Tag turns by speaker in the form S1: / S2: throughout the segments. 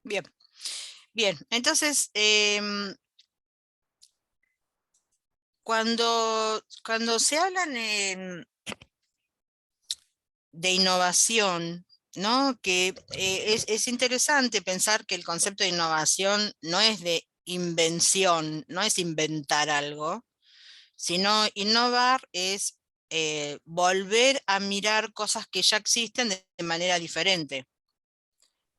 S1: Bien, bien. Entonces, cuando se hablan de innovación, ¿no? Que es interesante pensar que el concepto de innovación no es de invención, no es inventar algo, sino innovar es volver a mirar cosas que ya existen de manera diferente.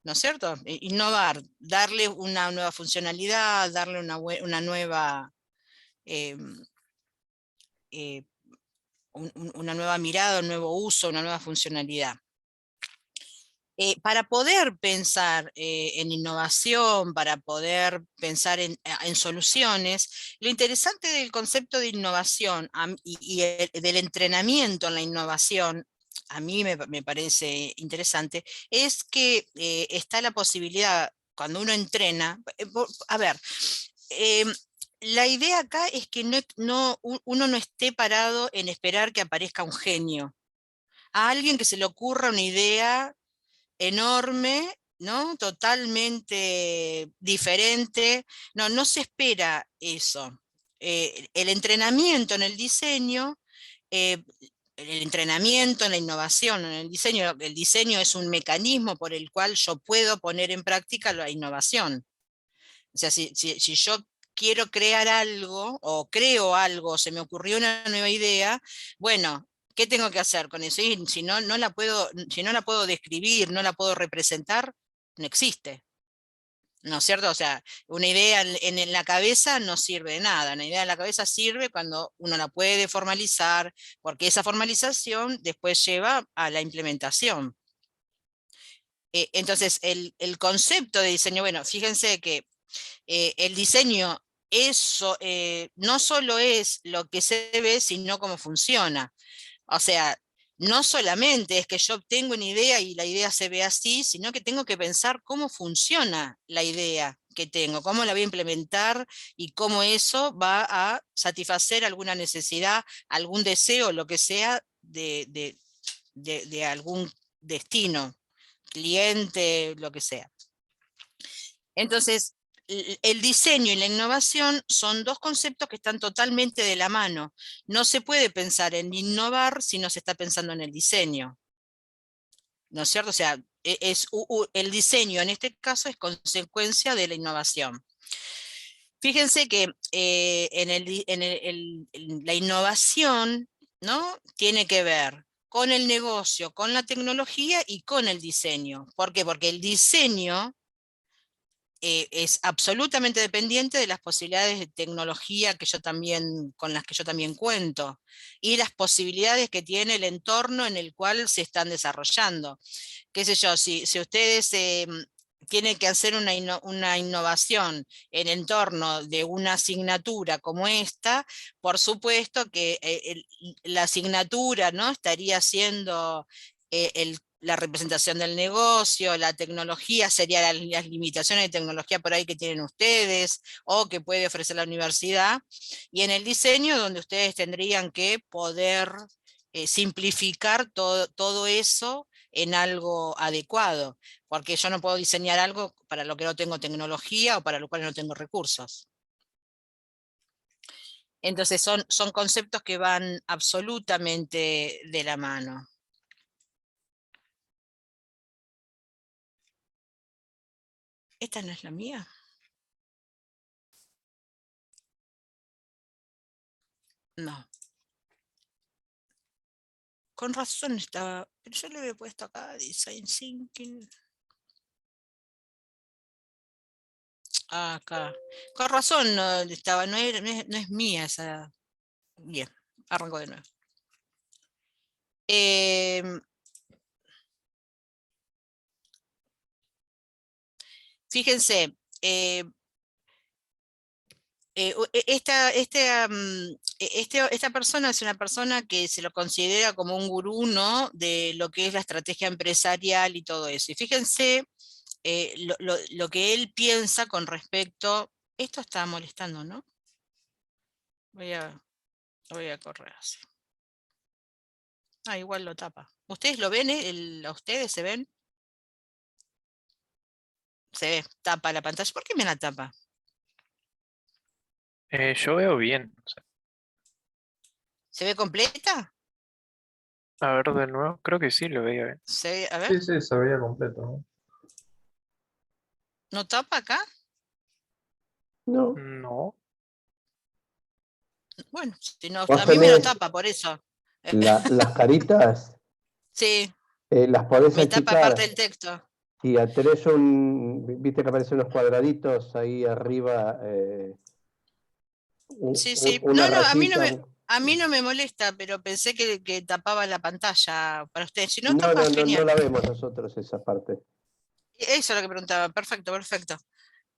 S1: ¿No es cierto? Innovar, darle una nueva funcionalidad, darle una nueva, eh, eh, una nueva mirada, un nuevo uso, una nueva funcionalidad. Para poder pensar en innovación, para poder pensar en soluciones, lo interesante del concepto de innovación del entrenamiento en la innovación, a mí me parece interesante, es que está la posibilidad, cuando uno entrena, a ver, eh, la idea acá es que uno no esté parado en esperar que aparezca un genio, a alguien que se le ocurra una idea enorme, ¿no? Totalmente diferente. No, no se espera eso. El entrenamiento en el diseño, eh, el entrenamiento en la innovación, en el diseño es un mecanismo por el cual yo puedo poner en práctica la innovación. O sea, si yo quiero crear algo o creo algo, se me ocurrió una nueva idea, bueno, ¿qué tengo que hacer con eso? Y si no, si no la puedo describir, no la puedo representar, no existe. ¿No es cierto? O sea, una idea en la cabeza no sirve de nada. Una idea en la cabeza sirve cuando uno la puede formalizar, porque esa formalización después lleva a la implementación. Entonces, el concepto de diseño, bueno, fíjense que el diseño eso no solo es lo que se ve, sino cómo funciona. O sea, no solamente es que yo tengo una idea y la idea se ve así, sino que tengo que pensar cómo funciona la idea que tengo, cómo la voy a implementar y cómo eso va a satisfacer alguna necesidad, algún deseo, lo que sea de algún destino, cliente, lo que sea. Entonces, el diseño y la innovación son dos conceptos que están totalmente de la mano. No se puede pensar en innovar si no se está pensando en el diseño, ¿no es cierto? O sea, el diseño en este caso es consecuencia de la innovación. Fíjense que la innovación, ¿no? Tiene que ver con el negocio, con la tecnología y con el diseño. ¿Por qué? Porque el diseño es absolutamente dependiente de las posibilidades de tecnología con las que yo también cuento y las posibilidades que tiene el entorno en el cual se están desarrollando. Qué sé yo, si ustedes tienen que hacer una innovación en entorno de una asignatura como esta, por supuesto que la asignatura, ¿no? Estaría siendo la representación del negocio, la tecnología, serían las limitaciones de tecnología por ahí que tienen ustedes o que puede ofrecer la universidad, y en el diseño donde ustedes tendrían que poder simplificar todo eso en algo adecuado, porque yo no puedo diseñar algo para lo que no tengo tecnología o para lo cual no tengo recursos. Entonces son conceptos que van absolutamente de la mano. ¿Esta no es la mía? No. Con razón estaba, pero yo le había puesto acá Design Thinking. Ah, acá. Con razón no estaba, no es mía esa. Bien, arranco de nuevo. Em, Fíjense, esta persona es una persona que se lo considera como un gurú, ¿no? De lo que es la estrategia empresarial y todo eso. Y fíjense lo que él piensa con respecto. Esto está molestando, ¿no? Voy a, voy a correr así. Ah, igual lo tapa. ¿Ustedes lo ven? ¿A ustedes se ven? Se ve, tapa la pantalla. ¿Por qué me la tapa?
S2: Yo veo bien. O sea,
S1: ¿Se ve completa?
S2: a ver de nuevo, creo que sí lo veía bien.
S1: A ver,
S3: Sí, sí, se veía completo, ¿no?
S1: ¿no tapa acá?
S3: No,
S2: No.
S1: Bueno, si no,
S3: vos
S1: a mí me lo
S3: tenés
S1: tapa, por eso.
S3: las caritas,
S1: Sí,
S3: las podés
S1: me tapa parte
S3: achicar
S1: del texto.
S3: y tenés viste que aparecen unos cuadraditos ahí arriba,
S1: Sí, sí.
S3: una
S1: No,
S3: rayita.
S1: a mí no me molesta, pero pensé que tapaba la pantalla para ustedes. Si no,
S3: No,
S1: tapa
S3: no, no, no
S1: genial.
S3: la vemos nosotros esa parte.
S1: Eso es lo que preguntaba. Perfecto, perfecto.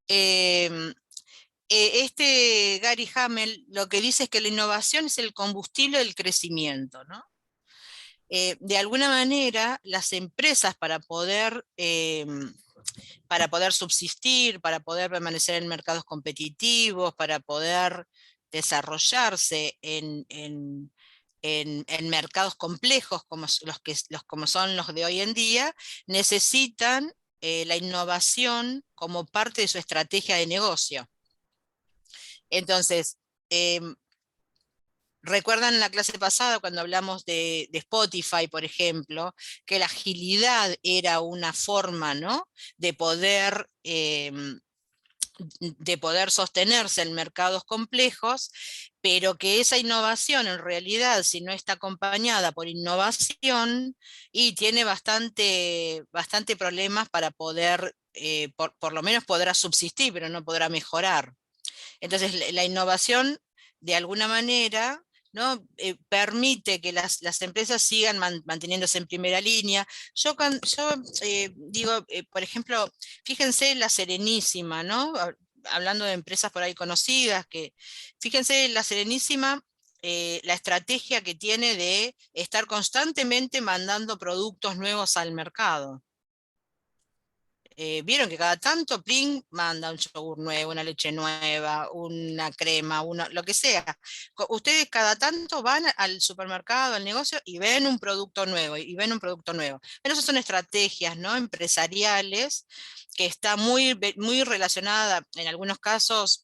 S1: Em, este Gary Hamel lo que dice es que la innovación es el combustible del crecimiento, ¿no? De alguna manera, las empresas para poder subsistir, para poder permanecer en mercados competitivos, para poder desarrollarse en mercados complejos como como son los de hoy en día, necesitan la innovación como parte de su estrategia de negocio. Entonces, em, ¿recuerdan en la clase pasada cuando hablamos de Spotify, por ejemplo, que la agilidad era una forma, ¿no?, de poder sostenerse en mercados complejos, pero que esa innovación en realidad, si no está acompañada por innovación, y tiene bastante problemas para poder, por lo menos podrá subsistir, pero no podrá mejorar. Entonces, la innovación, de alguna manera, ¿no?, permite que las empresas sigan manteniéndose en primera línea. Yo digo, por ejemplo, fíjense La Serenísima, ¿no? Hablando de empresas por ahí conocidas, fíjense La Serenísima, la estrategia que tiene de estar constantemente mandando productos nuevos al mercado. Vieron que cada tanto Plin manda un yogur nuevo, una leche nueva, una crema, lo que sea. Ustedes cada tanto van al supermercado, al negocio y ven un producto nuevo y ven un producto nuevo. Pero esas son estrategias, ¿no?, empresariales, que está muy relacionada en algunos casos.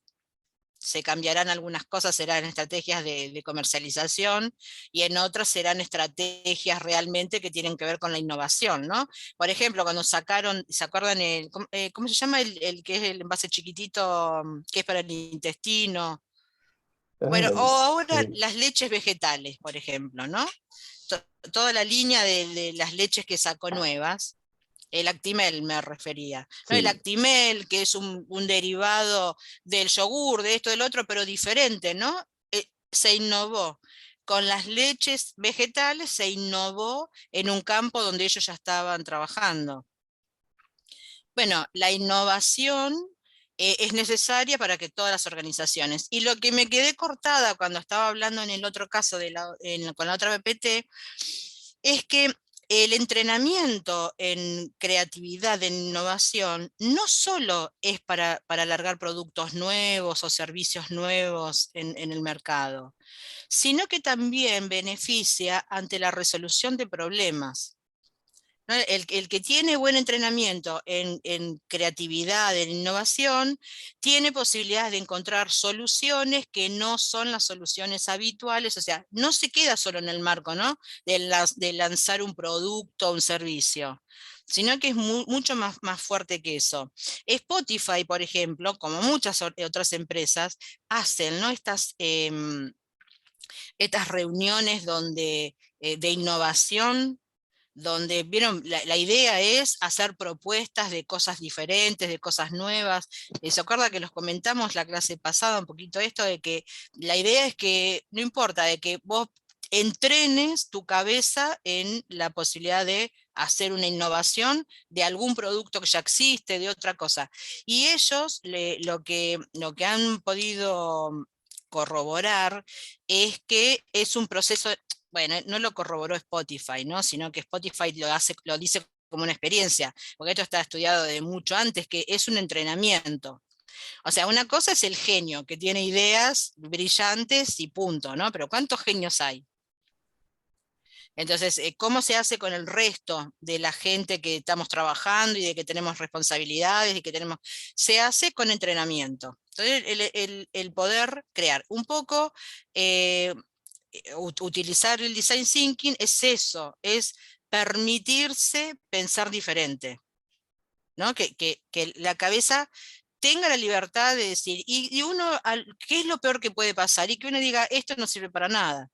S1: Se cambiarán algunas cosas, serán estrategias de comercialización, y en otras serán estrategias realmente que tienen que ver con la innovación, ¿no? Por ejemplo, cuando sacaron, ¿se acuerdan cómo se llama el que es el envase chiquitito, que es para el intestino? Bueno, o ahora
S3: Sí,
S1: las leches vegetales, por ejemplo, ¿no? Toda la línea de las leches que sacó nuevas. El Actimel me refería, ¿no? El
S3: sí.
S1: Actimel, que es un derivado del yogur, de esto, del otro, pero diferente, ¿no? Se innovó. Con las leches vegetales se innovó en un campo donde ellos ya estaban trabajando. Bueno, la innovación es necesaria para que todas las organizaciones. Y lo que me quedé cortada cuando estaba hablando en el otro caso con la otra BPT, es que el entrenamiento en creatividad, en innovación, no solo es para alargar productos nuevos o servicios nuevos en el mercado, sino que también beneficia ante la resolución de problemas, ¿no? El que tiene buen entrenamiento en creatividad, en innovación, tiene posibilidades de encontrar soluciones que no son las soluciones habituales, o sea, no se queda solo en el marco, ¿no?, de lanzar un producto o un servicio, sino que es mucho más fuerte que eso. Spotify, por ejemplo, como muchas otras empresas, hacen, ¿no?, estas reuniones de innovación, donde, vieron, la idea es hacer propuestas de cosas diferentes, de cosas nuevas. ¿Se acuerda que los comentamos la clase pasada un poquito esto de que la idea es que no importa, de que vos entrenes tu cabeza en la posibilidad de hacer una innovación de algún producto que ya existe, de otra cosa? Y ellos lo que han podido corroborar es que es un proceso. Bueno, no lo corroboró Spotify, ¿no?, sino que Spotify lo dice como una experiencia, porque esto está estudiado de mucho antes, que es un entrenamiento. O sea, una cosa es el genio, que tiene ideas brillantes y punto, ¿no? Pero ¿cuántos genios hay? Entonces, ¿cómo se hace con el resto de la gente que estamos trabajando y de que tenemos responsabilidades y que tenemos? Se hace con entrenamiento. Entonces, el poder crear un poco, utilizar el design thinking es eso, es permitirse pensar diferente, ¿no? Que la cabeza tenga la libertad de decir, y uno, ¿qué es lo peor que puede pasar? Y que uno diga, esto no sirve para nada.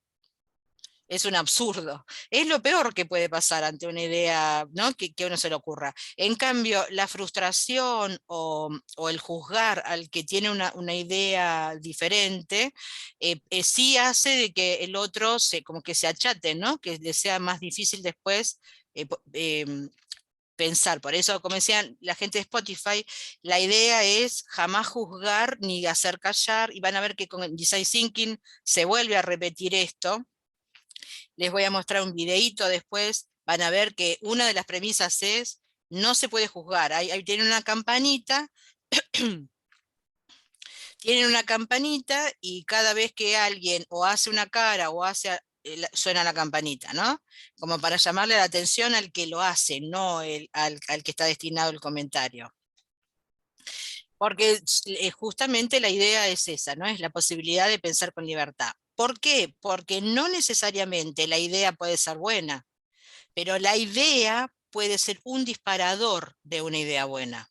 S1: Es un absurdo. Es lo peor que puede pasar ante una idea, ¿no? Que a uno se le ocurra. En cambio, la frustración o el juzgar al que tiene una idea diferente, sí hace de que el otro como que se achate, ¿no? Que le sea más difícil después pensar. Por eso, como decían la gente de Spotify, la idea es jamás juzgar ni hacer callar, y van a ver que con el design thinking se vuelve a repetir esto. Les voy a mostrar un videíto después, van a ver que una de las premisas es, no se puede juzgar, ahí tienen una campanita, tienen una campanita y cada vez que alguien o hace una cara o hace, suena la campanita, ¿no? Como para llamarle la atención al que lo hace, no al que está destinado el comentario. Porque justamente la idea es esa, ¿no? Es la posibilidad de pensar con libertad. ¿Por qué? Porque no necesariamente la idea puede ser buena, pero la idea puede ser un disparador de una idea buena.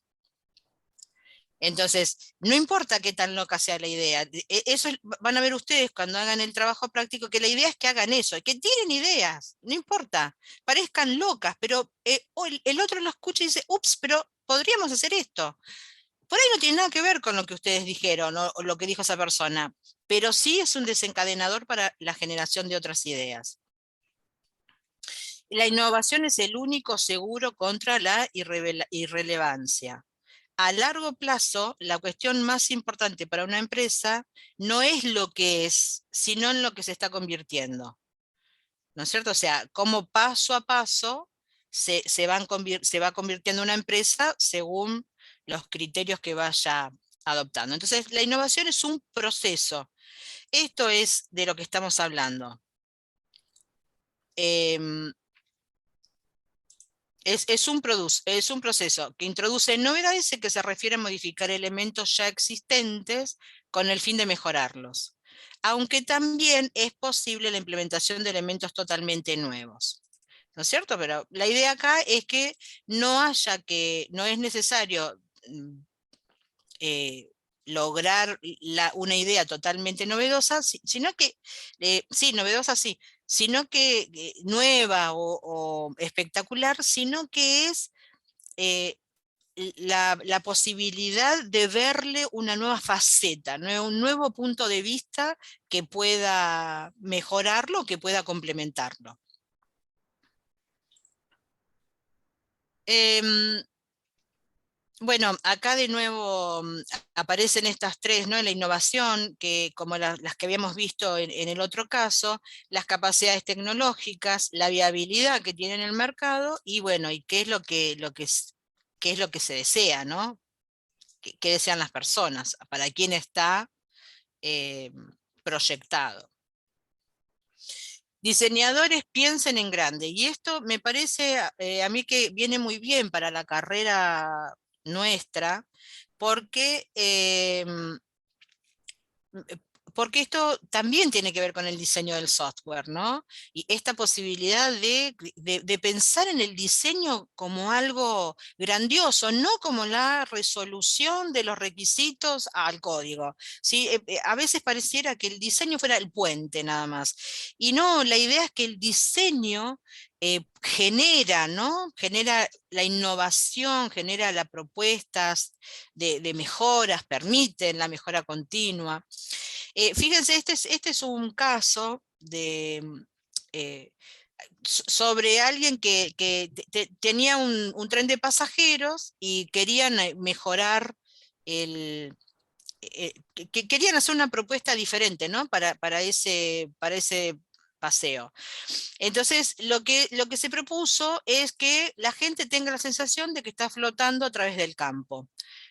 S1: Entonces, no importa qué tan loca sea la idea, eso van a ver ustedes cuando hagan el trabajo práctico, que la idea es que hagan eso, que tienen ideas, no importa, parezcan locas, pero el otro lo escucha y dice, ups, pero podríamos hacer esto. Por ahí no tiene nada que ver con lo que ustedes dijeron o lo que dijo esa persona, pero sí es un desencadenador para la generación de otras ideas. La innovación es el único seguro contra la irrelevancia. A largo plazo, la cuestión más importante para una empresa no es lo que es, sino en lo que se está convirtiendo. ¿No es cierto? O sea, cómo paso a paso se va convirtiendo una empresa según los criterios que vaya adoptando. Entonces, la innovación es un proceso. Esto es de lo que estamos hablando. Em, es un proceso que introduce novedades y que se refiere a modificar elementos ya existentes con el fin de mejorarlos, aunque también es posible la implementación de elementos totalmente nuevos. ¿No es cierto? Pero la idea acá es que no es necesario eh, lograr una idea totalmente novedosa, sino que, sí, novedosa sí, sino que nueva o espectacular, sino que es eh, la posibilidad de verle una nueva faceta, un nuevo punto de vista que pueda mejorarlo, que pueda complementarlo. Em, Bueno, acá de nuevo aparecen estas tres, ¿no? La innovación, que como las que habíamos visto en el otro caso, las capacidades tecnológicas, la viabilidad que tiene en el mercado y bueno, y qué es qué es lo que se desea, ¿no? ¿Qué desean las personas? ¿Para quién está eh, proyectado? Diseñadores piensen en grande, y esto me parece a mí que viene muy bien para la carrera nuestra, porque porque esto también tiene que ver con el diseño del software, ¿no? Y esta posibilidad de pensar en el diseño como algo grandioso, no como la resolución de los requisitos al código, ¿sí? A veces pareciera que el diseño fuera el puente nada más. Y no, la idea es que el diseño genera, ¿no? Genera la innovación, genera las propuestas de mejoras, permiten la mejora continua. Fíjense, este es un caso eh, sobre alguien que tenía un tren de pasajeros y querían mejorar que querían hacer una propuesta diferente, ¿no? Para ese paseo. Entonces, lo que se propuso es que la gente tenga la sensación de que está flotando a través del campo.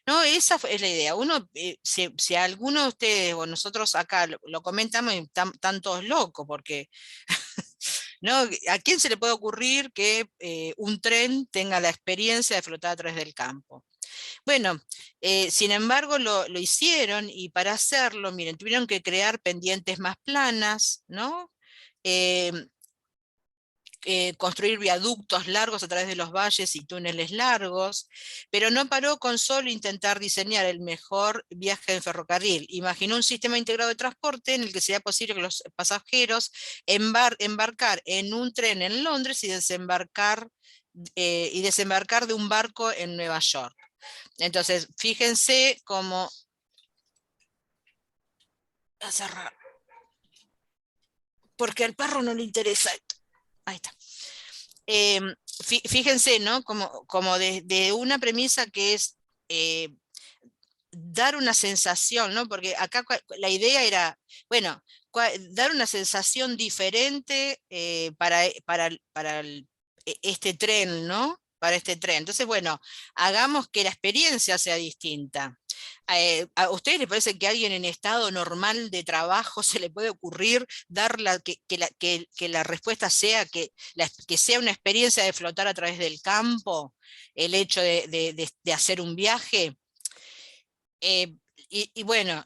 S1: ¿No? Es la idea. Uno, si alguno de ustedes o nosotros acá lo comentamos, están todos locos, porque ¿no? ¿A quién se le puede ocurrir que un tren tenga la experiencia de flotar a través del campo? Bueno, sin embargo lo hicieron, y para hacerlo, miren, tuvieron que crear pendientes más planas, ¿no? Eh, construir viaductos largos a través de los valles y túneles largos, pero no paró con solo intentar diseñar el mejor viaje en ferrocarril. Imaginó un sistema integrado de transporte en el que sería posible que los pasajeros embarcar en un tren en Londres y desembarcar de un barco en Nueva York. Entonces, fíjense cómo... A cerrar. Porque al perro no le interesa esto. Ahí está. Fíjense, ¿no? Como de una premisa que es dar una sensación, ¿no? Porque acá la idea era, bueno, dar una sensación diferente para este tren, ¿no? Para este tren. Entonces, bueno, hagamos que la experiencia sea distinta. ¿A ustedes les parece que a alguien en estado normal de trabajo se le puede ocurrir dar que la respuesta sea que sea una experiencia de flotar a través del campo, el hecho de hacer un viaje? Y bueno,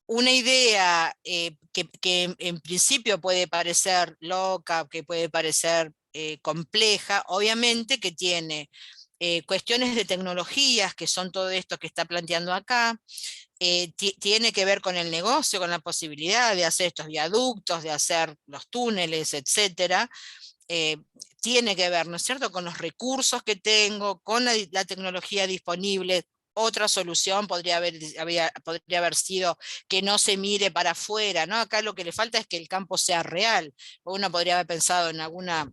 S1: una idea que en principio puede parecer loca, que puede parecer compleja, obviamente que tiene cuestiones de tecnologías, que son todo esto que está planteando acá, tiene que ver con el negocio, con la posibilidad de hacer estos viaductos, de hacer los túneles, etcétera. eh, Tiene que ver, ¿no es cierto?, con los recursos que tengo, con la tecnología disponible. Otra solución podría haber sido que no se mire para afuera, ¿no? Acá lo que le falta es que el campo sea real. Uno podría haber pensado en alguna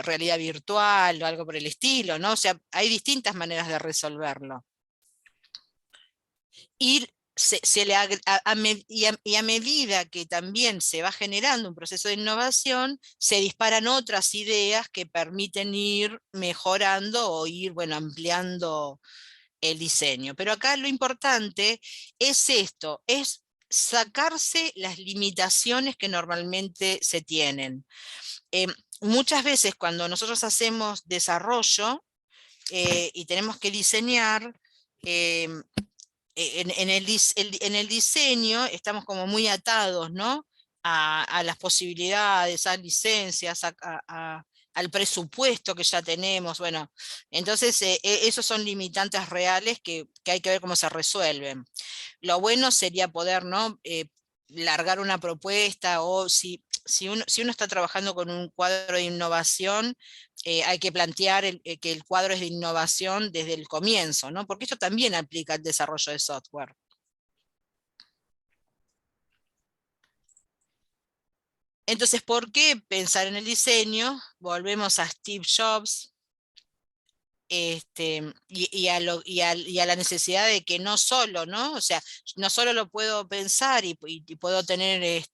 S1: realidad virtual o algo por el estilo, ¿no? O sea, hay distintas maneras de resolverlo. Y y a medida que también se va generando un proceso de innovación, se disparan otras ideas que permiten ir mejorando o ir, bueno, ampliando el diseño. Pero acá lo importante es esto, es sacarse las limitaciones que normalmente se tienen. Muchas veces cuando nosotros hacemos desarrollo y tenemos que diseñar, en el diseño estamos como muy atados, ¿no? A las posibilidades, a licencias, al presupuesto que ya tenemos. Bueno, entonces esos son limitantes reales que hay que ver cómo se resuelven. Lo bueno sería poder, ¿no? Largar una propuesta, o si uno está trabajando con un cuadro de innovación, hay que plantear que el cuadro es de innovación desde el comienzo, ¿no? Porque esto también aplica al desarrollo de software. Entonces, ¿por qué pensar en el diseño? Volvemos a Steve Jobs, y a la necesidad de que no solo, ¿no? O sea, no solo lo puedo pensar y puedo tener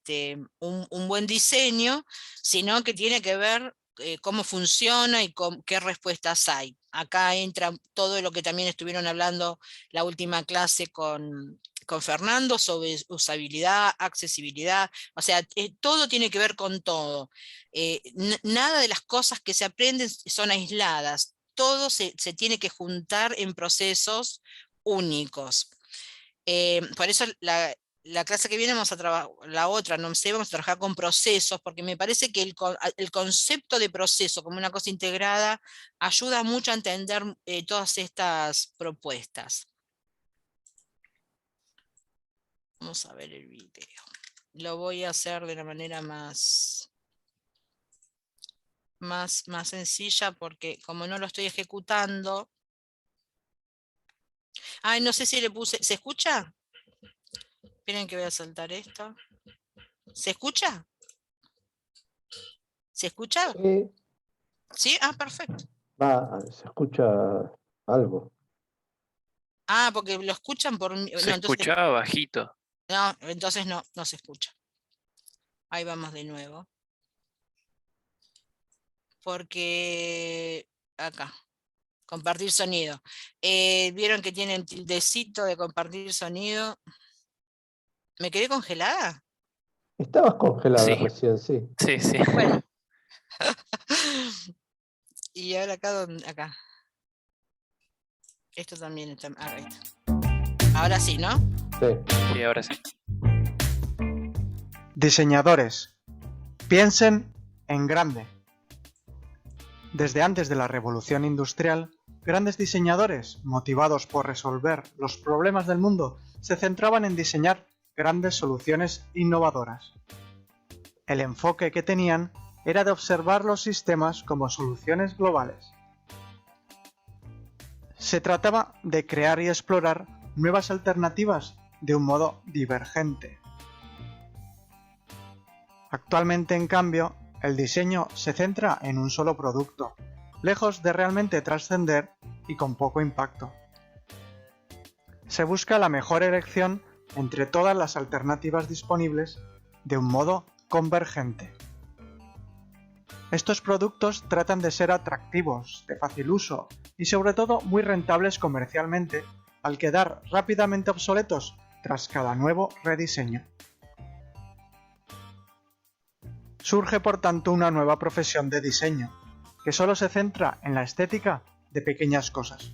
S1: un buen diseño, sino que tiene que ver cómo funciona y qué respuestas hay. Acá entra todo lo que también estuvieron hablando la última clase con Fernando sobre usabilidad, accesibilidad, o sea, todo tiene que ver con todo. Nada de las cosas que se aprenden son aisladas, todo se tiene que juntar en procesos únicos. Por eso la clase que viene vamos a trabajar, la otra, no sé, vamos a trabajar con procesos, porque me parece que el concepto de proceso como una cosa integrada ayuda mucho a entender todas estas propuestas. Vamos a ver el video. Lo voy a hacer de la manera más sencilla, porque como no lo estoy ejecutando. Ay, no sé si le puse. ¿Se escucha? Esperen que voy a saltar esto. ¿Se escucha? ¿Se escucha?
S3: Sí,
S1: ¿Sí? Ah, perfecto.
S3: se escucha algo.
S1: Ah, porque lo escuchan por mí.
S2: Se
S1: No, entonces
S2: escuchaba bajito.
S1: no se escucha. Ahí vamos de nuevo. Porque acá, compartir sonido. ¿Vieron que tienen tildecito de compartir sonido? ¿Me quedé congelada?
S3: Estabas congelado
S2: Sí,
S3: recién, sí.
S2: sí, sí.
S1: Bueno. Y ahora acá, acá. Esto también está. Ahí está. Ahora sí, ¿no?
S3: Sí.
S2: Sí, ahora sí.
S4: Diseñadores, piensen en grande. Desde antes de la Revolución Industrial, grandes diseñadores, motivados por resolver los problemas del mundo, se centraban en diseñar grandes soluciones innovadoras. El enfoque que tenían era de observar los sistemas como soluciones globales. Se trataba de crear y explorar nuevas alternativas de un modo divergente. Actualmente, en cambio, el diseño se centra en un solo producto, lejos de realmente trascender y con poco impacto. Se busca la mejor elección entre todas las alternativas disponibles de un modo convergente. Estos productos tratan de ser atractivos, de fácil uso y sobre todo muy rentables comercialmente, al quedar rápidamente obsoletos tras cada nuevo rediseño. Surge por tanto una nueva profesión de diseño, que solo se centra en la estética de pequeñas cosas.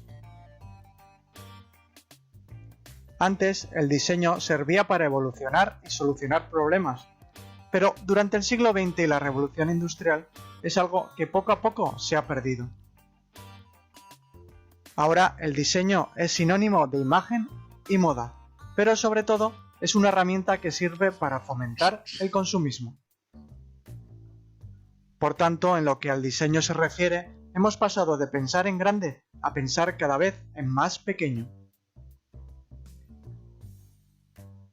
S4: Antes, el diseño servía para evolucionar y solucionar problemas, pero durante el siglo XX y la Revolución Industrial es algo que poco a poco se ha perdido. Ahora el diseño es sinónimo de imagen y moda, pero sobre todo es una herramienta que sirve para fomentar el consumismo. Por tanto, en lo que al diseño se refiere, hemos pasado de pensar en grande a pensar cada vez en más pequeño.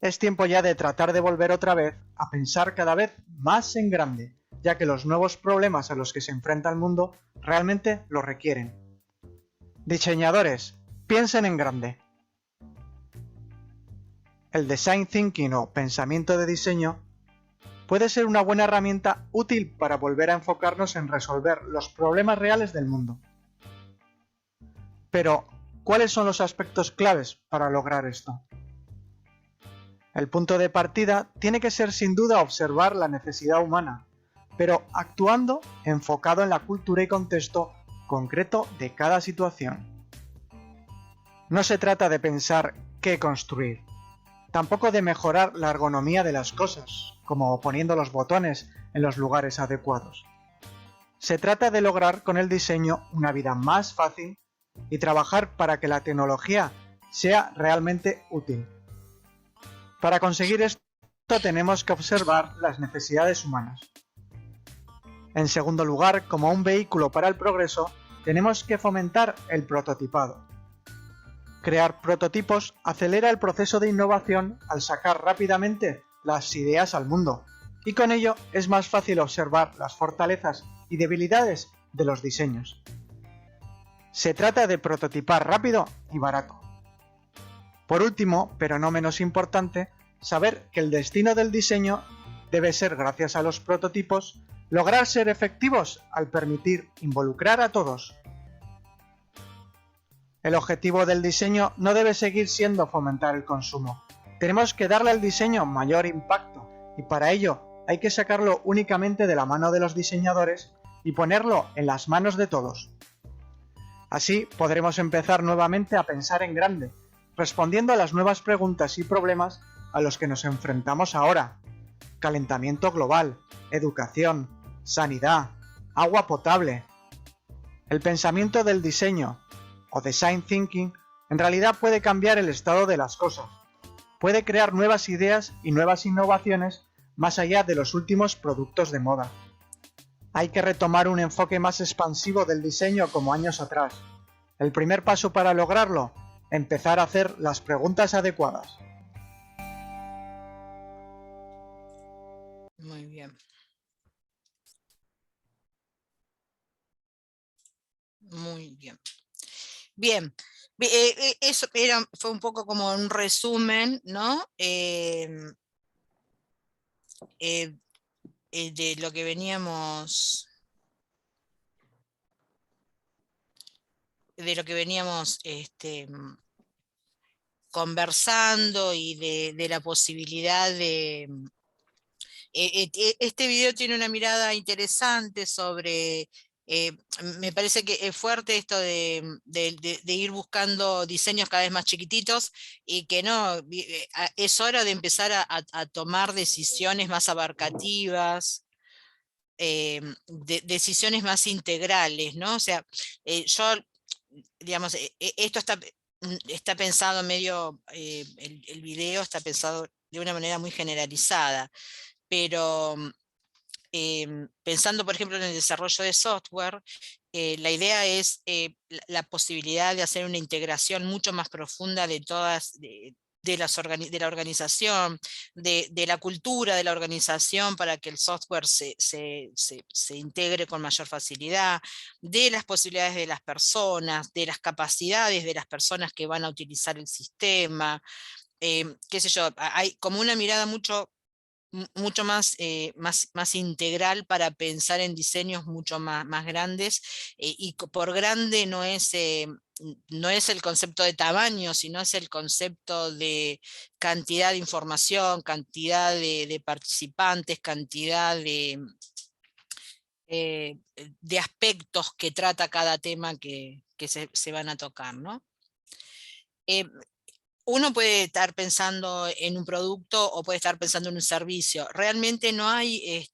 S4: Es tiempo ya de tratar de volver otra vez a pensar cada vez más en grande, ya que los nuevos problemas a los que se enfrenta el mundo realmente lo requieren. Diseñadores, piensen en grande. El design thinking o pensamiento de diseño puede ser una buena herramienta útil para volver a enfocarnos en resolver los problemas reales del mundo. Pero, ¿cuáles son los aspectos claves para lograr esto? El punto de partida tiene que ser sin duda observar la necesidad humana, pero actuando enfocado en la cultura y contexto concreto de cada situación. No se trata de pensar qué construir, tampoco de mejorar la ergonomía de las cosas, como poniendo los botones en los lugares adecuados. Se trata de lograr con el diseño una vida más fácil y trabajar para que la tecnología sea realmente útil. Para conseguir esto tenemos que observar las necesidades humanas. En segundo lugar, como un vehículo para el progreso, tenemos que fomentar el prototipado. Crear prototipos acelera el proceso de innovación al sacar rápidamente las ideas al mundo, y con ello es más fácil observar las fortalezas y debilidades de los diseños. Se trata de prototipar rápido y barato. Por último, pero no menos importante, saber que el destino del diseño debe ser, gracias a los prototipos, lograr ser efectivos al permitir involucrar a todos. El objetivo del diseño no debe seguir siendo fomentar el consumo. Tenemos que darle al diseño mayor impacto y para ello hay que sacarlo únicamente de la mano de los diseñadores y ponerlo en las manos de todos. Así podremos empezar nuevamente a pensar en grande, respondiendo a las nuevas preguntas y problemas a los que nos enfrentamos ahora: calentamiento global, educación, sanidad, agua potable. El pensamiento del diseño, o design thinking, en realidad puede cambiar el estado de las cosas. Puede crear nuevas ideas y nuevas innovaciones más allá de los últimos productos de moda. Hay que retomar un enfoque más expansivo del diseño como años atrás. El primer paso para lograrlo: empezar a hacer las preguntas adecuadas.
S1: Muy bien. Muy bien. Bien. Eso fue un poco como un resumen, ¿no? De lo que veníamos conversando y de la posibilidad Este video tiene una mirada interesante sobre, me parece que es fuerte esto de ir buscando diseños cada vez más chiquititos y que no, es hora de empezar a tomar decisiones más abarcativas, decisiones más integrales, ¿no? O sea, yo, digamos, esto está pensado medio, el video está pensado de una manera muy generalizada, pero pensando, por ejemplo, en el desarrollo de software, la idea es la posibilidad de hacer una integración mucho más profunda de todas, de la organización, de la cultura de la organización para que el software se integre con mayor facilidad, de las posibilidades de las personas, de las capacidades de las personas que van a utilizar el sistema, qué sé yo, hay como una mirada mucho más, más integral para pensar en diseños mucho más grandes, y por grande no es el concepto de tamaño, sino es el concepto de cantidad de información, cantidad de participantes, cantidad de aspectos que trata cada tema que se van a tocar, ¿no? Uno puede estar pensando en un producto o puede estar pensando en un servicio. Realmente no hay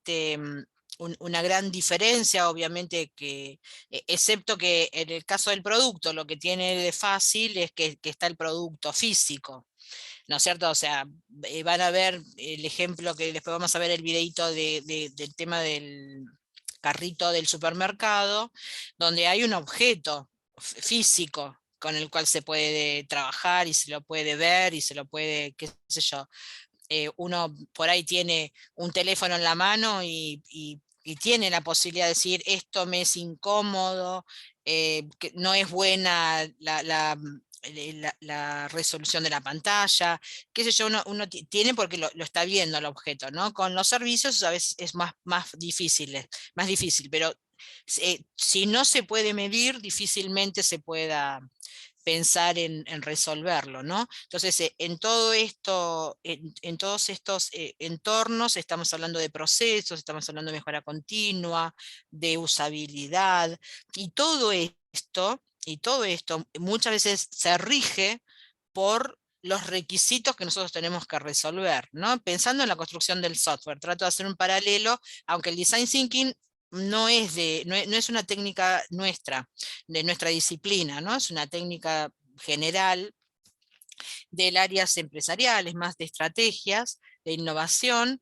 S1: una gran diferencia, obviamente, excepto que en el caso del producto, lo que tiene de fácil es que está el producto físico, ¿no es cierto? O sea, van a ver el ejemplo que después vamos a ver el videito del tema del carrito del supermercado, donde hay un objeto físico con el cual se puede trabajar y se lo puede ver y se lo puede, qué sé yo, uno por ahí tiene un teléfono en la mano y tiene la posibilidad de decir, esto me es incómodo, que no es buena la resolución de la pantalla, qué sé yo, uno tiene porque lo está viendo el objeto, ¿no? Con los servicios a veces es más difícil, pero si no se puede medir, difícilmente se pueda pensar en resolverlo, ¿no? Entonces, en todo esto, en todos estos entornos, estamos hablando de procesos, estamos hablando de mejora continua, de usabilidad, y todo esto muchas veces se rige por los requisitos que nosotros tenemos que resolver, ¿no? Pensando en la construcción del software, trato de hacer un paralelo, aunque el design thinking no es una técnica nuestra, de nuestra disciplina, ¿no? Es una técnica general del áreas empresariales, más de estrategias, de innovación,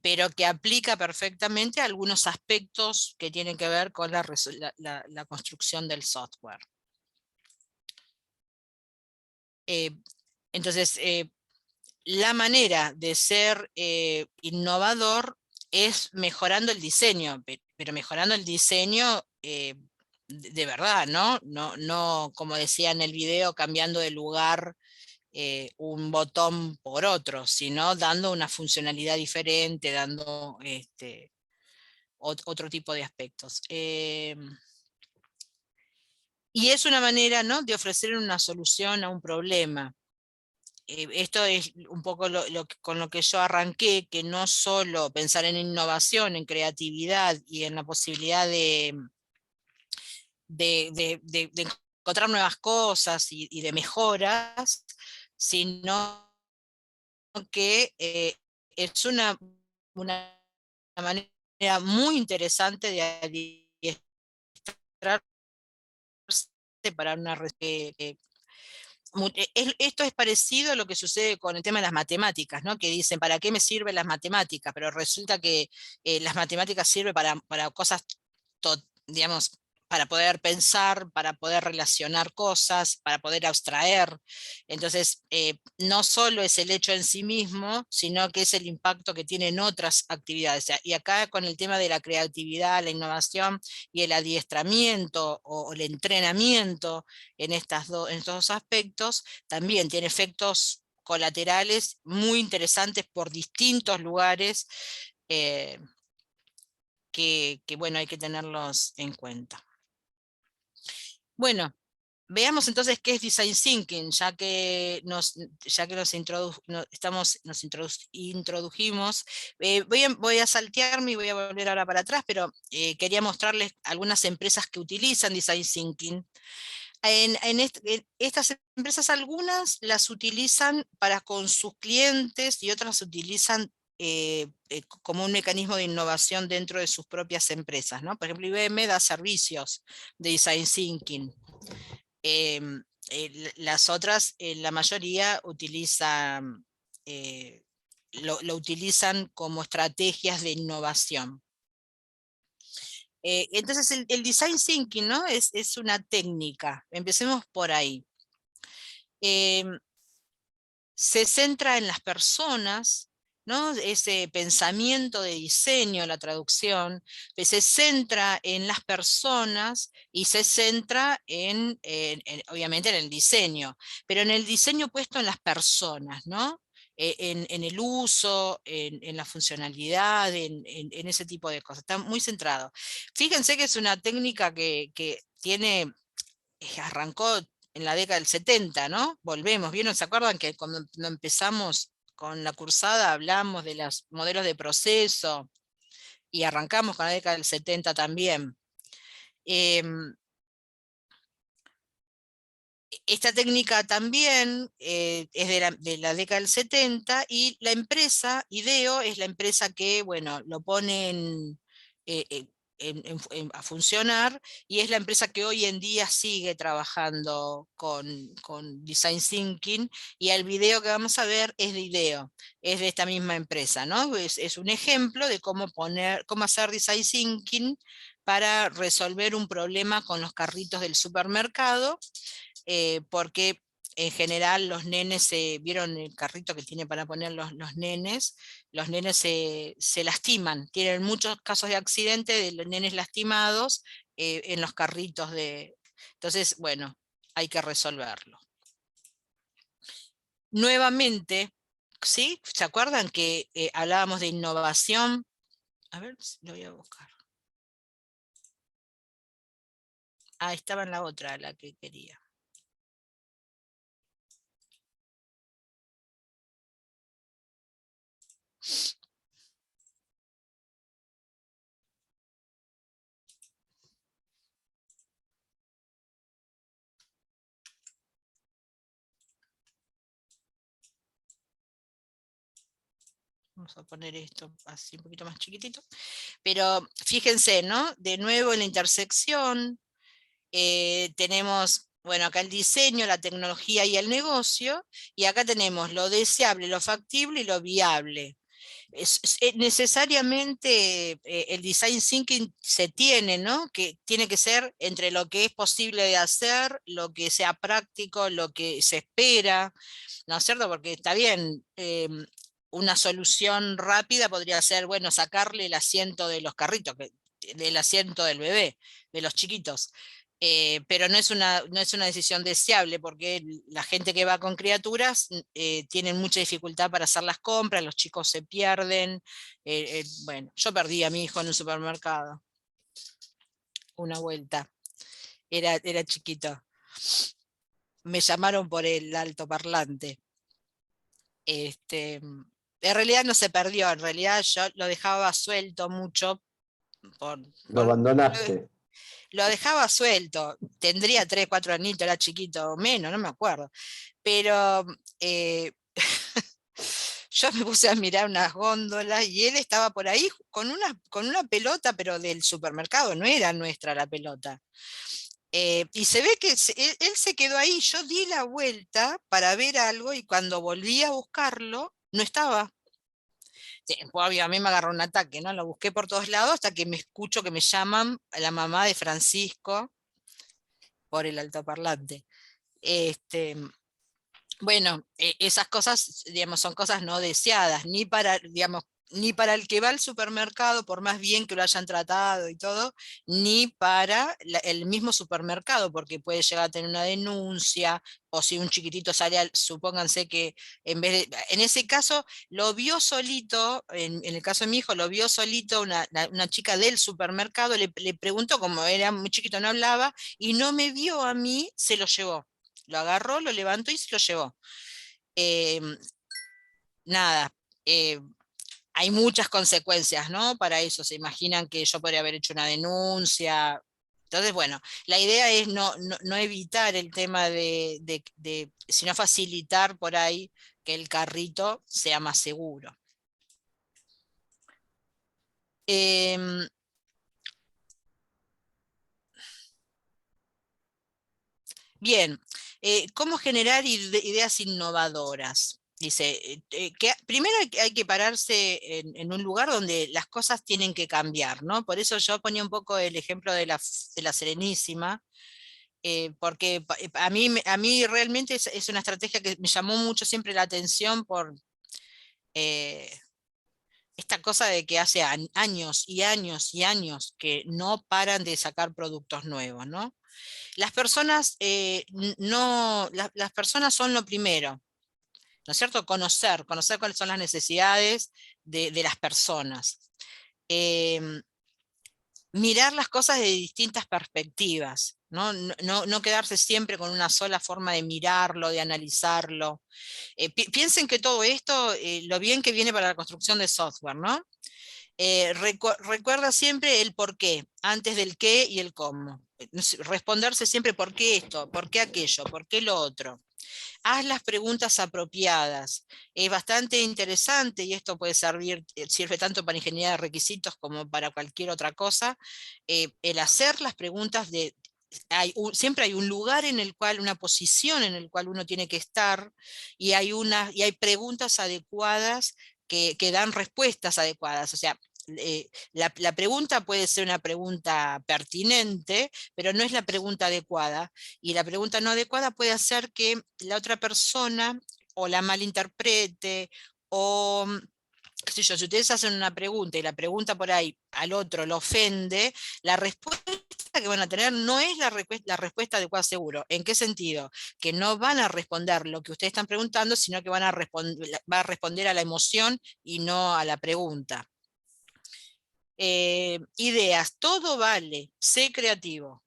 S1: pero que aplica perfectamente a algunos aspectos que tienen que ver con la construcción del software. Entonces, la manera de ser innovador es mejorando el diseño, pero mejorando el diseño de verdad, ¿no? No, como decía en el video, cambiando de lugar un botón por otro, sino dando una funcionalidad diferente, dando otro tipo de aspectos. Y es una manera, ¿no?, de ofrecer una solución a un problema. Esto es un poco con lo que yo arranqué, que no solo pensar en innovación, en creatividad y en la posibilidad de encontrar nuevas cosas y de mejoras, sino que es una manera muy interesante de adiestrarse para una esto es parecido a lo que sucede con el tema de las matemáticas, ¿no? Que dicen, ¿para qué me sirven las matemáticas? Pero resulta que las matemáticas sirven para cosas, digamos, para poder pensar, para poder relacionar cosas, para poder abstraer. Entonces, no solo es el hecho en sí mismo, sino que es el impacto que tienen otras actividades. Y acá con el tema de la creatividad, la innovación y el adiestramiento o el entrenamiento en estos dos aspectos, también tiene efectos colaterales muy interesantes por distintos lugares, que bueno, hay que tenerlos en cuenta. Bueno, Veamos entonces qué es Design Thinking, ya que nos introdujimos. Voy a saltearme y voy a volver ahora para atrás, pero quería mostrarles algunas empresas que utilizan Design Thinking. En estas empresas, algunas las utilizan para con sus clientes y otras utilizan como un mecanismo de innovación dentro de sus propias empresas, ¿no? Por ejemplo, IBM da servicios de Design Thinking. Las otras, la mayoría utilizan, lo utilizan como estrategias de innovación. Entonces el Design Thinking, ¿no? es una técnica, empecemos por ahí. Se centra en las personas, ¿no? Ese pensamiento de diseño, la traducción, se centra en las personas y se centra obviamente en el diseño, pero en el diseño puesto en las personas, ¿no? En el uso, en la funcionalidad, en ese tipo de cosas. Está muy centrado. Fíjense que es una técnica que arrancó en la década del 70, ¿no? Volvemos, ¿vieron? ¿Se acuerdan que cuando empezamos con la cursada hablamos de los modelos de proceso y arrancamos con la década del 70 también? Esta técnica también es de la década del 70 y la empresa, IDEO, es la empresa que, bueno, lo pone a funcionar y es la empresa que hoy en día sigue trabajando con Design Thinking, y el video que vamos a ver es de IDEO, es de esta misma empresa, ¿no? Es un ejemplo de cómo hacer Design Thinking para resolver un problema con los carritos del supermercado. Porque en general los nenes, ¿vieron el carrito que tiene para poner los nenes? Los nenes se lastiman, tienen muchos casos de accidente de los nenes lastimados en los carritos Entonces, bueno, hay que resolverlo. Nuevamente, ¿sí? ¿Se acuerdan que hablábamos de innovación? A ver, lo voy a buscar. Ah, estaba en la otra, la que quería. Vamos a poner esto así un poquito más chiquitito. Pero fíjense, ¿no? De nuevo en la intersección tenemos, bueno, acá el diseño, la tecnología y el negocio, y acá tenemos lo deseable, lo factible y lo viable. Necesariamente el design thinking se tiene, ¿no? Que tiene que ser entre lo que es posible de hacer, lo que sea práctico, lo que se espera, ¿no es cierto? Porque está bien, una solución rápida podría ser, bueno, sacarle el asiento de los carritos, del asiento del bebé, de los chiquitos. Pero no es una decisión deseable, porque la gente que va con criaturas tienen mucha dificultad para hacer las compras, los chicos se pierden. Bueno, yo perdí a mi hijo en un supermercado una vuelta, era chiquito. Me llamaron por el altoparlante. En realidad no se perdió, en realidad yo lo dejaba suelto mucho.
S3: Lo abandonaste.
S1: Lo dejaba suelto, tendría 3, 4 añitos, era chiquito o menos, no me acuerdo. Pero yo me puse a mirar unas góndolas y él estaba por ahí con una pelota, pero del supermercado, no era nuestra la pelota. Y se ve que él se quedó ahí, yo di la vuelta para ver algo y cuando volví a buscarlo, no estaba. A mí me agarró un ataque, ¿no? Lo busqué por todos lados hasta que me escucho que me llaman a la mamá de Francisco por el altoparlante. Bueno, esas cosas, digamos, son cosas no deseadas, ni para, digamos, ni para el que va al supermercado, por más bien que lo hayan tratado y todo, ni para el mismo supermercado, porque puede llegar a tener una denuncia, o si un chiquitito sale, supónganse que en ese caso lo vio solito, en el caso de mi hijo, lo vio solito una chica del supermercado, le preguntó, como era muy chiquito, no hablaba, y no me vio a mí, se lo llevó. Lo agarró, lo levantó y se lo llevó. Nada, hay muchas consecuencias, ¿no? Para eso, se imaginan que yo podría haber hecho una denuncia. Entonces, bueno, la idea es no evitar el tema sino facilitar por ahí que el carrito sea más seguro. Bien, ¿cómo generar ideas innovadoras? Dice, que primero hay que pararse en un lugar donde las cosas tienen que cambiar, ¿no? Por eso yo ponía un poco el ejemplo de la Serenísima, porque a mí realmente es una estrategia que me llamó mucho siempre la atención por eh, esta cosa de que hace años y años y años que no paran de sacar productos nuevos, ¿no? Las personas, las personas son lo primero, ¿no es cierto? Conocer cuáles son las necesidades de las personas. Mirar las cosas de distintas perspectivas, ¿no? No quedarse siempre con una sola forma de mirarlo, de analizarlo. Piensen que todo esto, lo bien que viene para la construcción de software, ¿no? Recuerda siempre el por qué, antes del qué y el cómo. Responderse siempre por qué esto, por qué aquello, por qué lo otro. Haz las preguntas apropiadas. Es bastante interesante y esto puede sirve tanto para ingeniería de requisitos como para cualquier otra cosa. El hacer las preguntas siempre hay un lugar en el cual, una posición en el cual uno tiene que estar y hay preguntas adecuadas que dan respuestas adecuadas. O sea, la pregunta puede ser una pregunta pertinente, pero no es la pregunta adecuada. Y la pregunta no adecuada puede hacer que la otra persona o la malinterprete o, qué sé yo, si ustedes hacen una pregunta y la pregunta por ahí al otro lo ofende, la respuesta que van a tener no es la respuesta adecuada seguro. ¿En qué sentido? Que no van a responder lo que ustedes están preguntando, sino que va a responder a la emoción y no a la pregunta. Ideas, todo vale, sé creativo.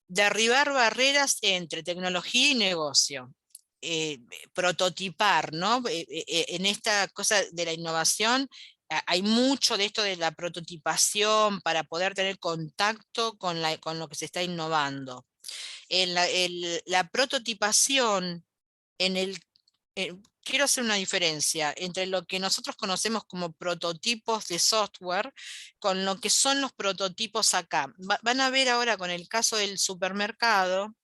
S1: Derribar barreras entre tecnología y negocio. Prototipar, ¿no? En esta cosa de la innovación hay mucho de esto de la prototipación para poder tener contacto con lo que se está innovando. La prototipación en quiero hacer una diferencia entre lo que nosotros conocemos como prototipos de software con lo que son los prototipos acá. Van a ver ahora con el caso del supermercado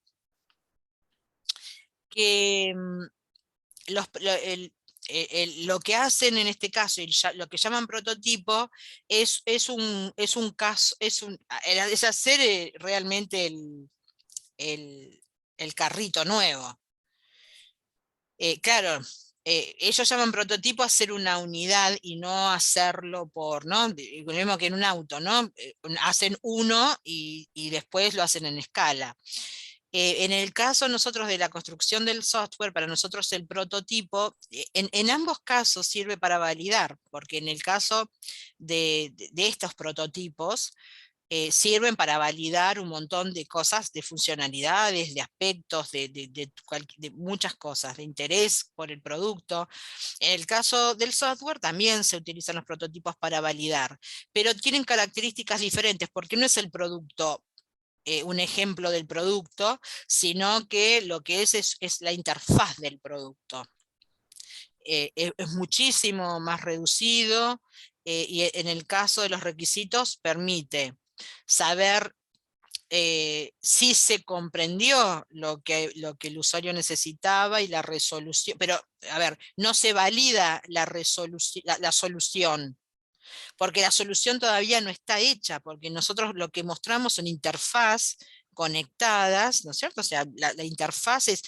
S1: que lo que hacen en este caso, y lo que llaman prototipo, es un caso, es hacer realmente el carrito nuevo. Claro, ellos llaman prototipo hacer una unidad y no hacerlo ¿no? Lo mismo que en un auto, ¿no? Hacen uno y después lo hacen en escala. En el caso nosotros de la construcción del software, para nosotros el prototipo, en ambos casos sirve para validar, porque en el caso de estos prototipos, sirven para validar un montón de cosas, de funcionalidades, de aspectos, de muchas cosas, de interés por el producto. En el caso del software también se utilizan los prototipos para validar, pero tienen características diferentes porque no es el producto un ejemplo del producto, sino que lo que es la interfaz del producto. Es muchísimo más reducido y en el caso de los requisitos permite saber si se comprendió lo que el usuario necesitaba y la resolución, pero a ver, no se valida la solución, porque la solución todavía no está hecha, porque nosotros lo que mostramos es una interfaz conectadas, ¿no es cierto? O sea, la interfaz es,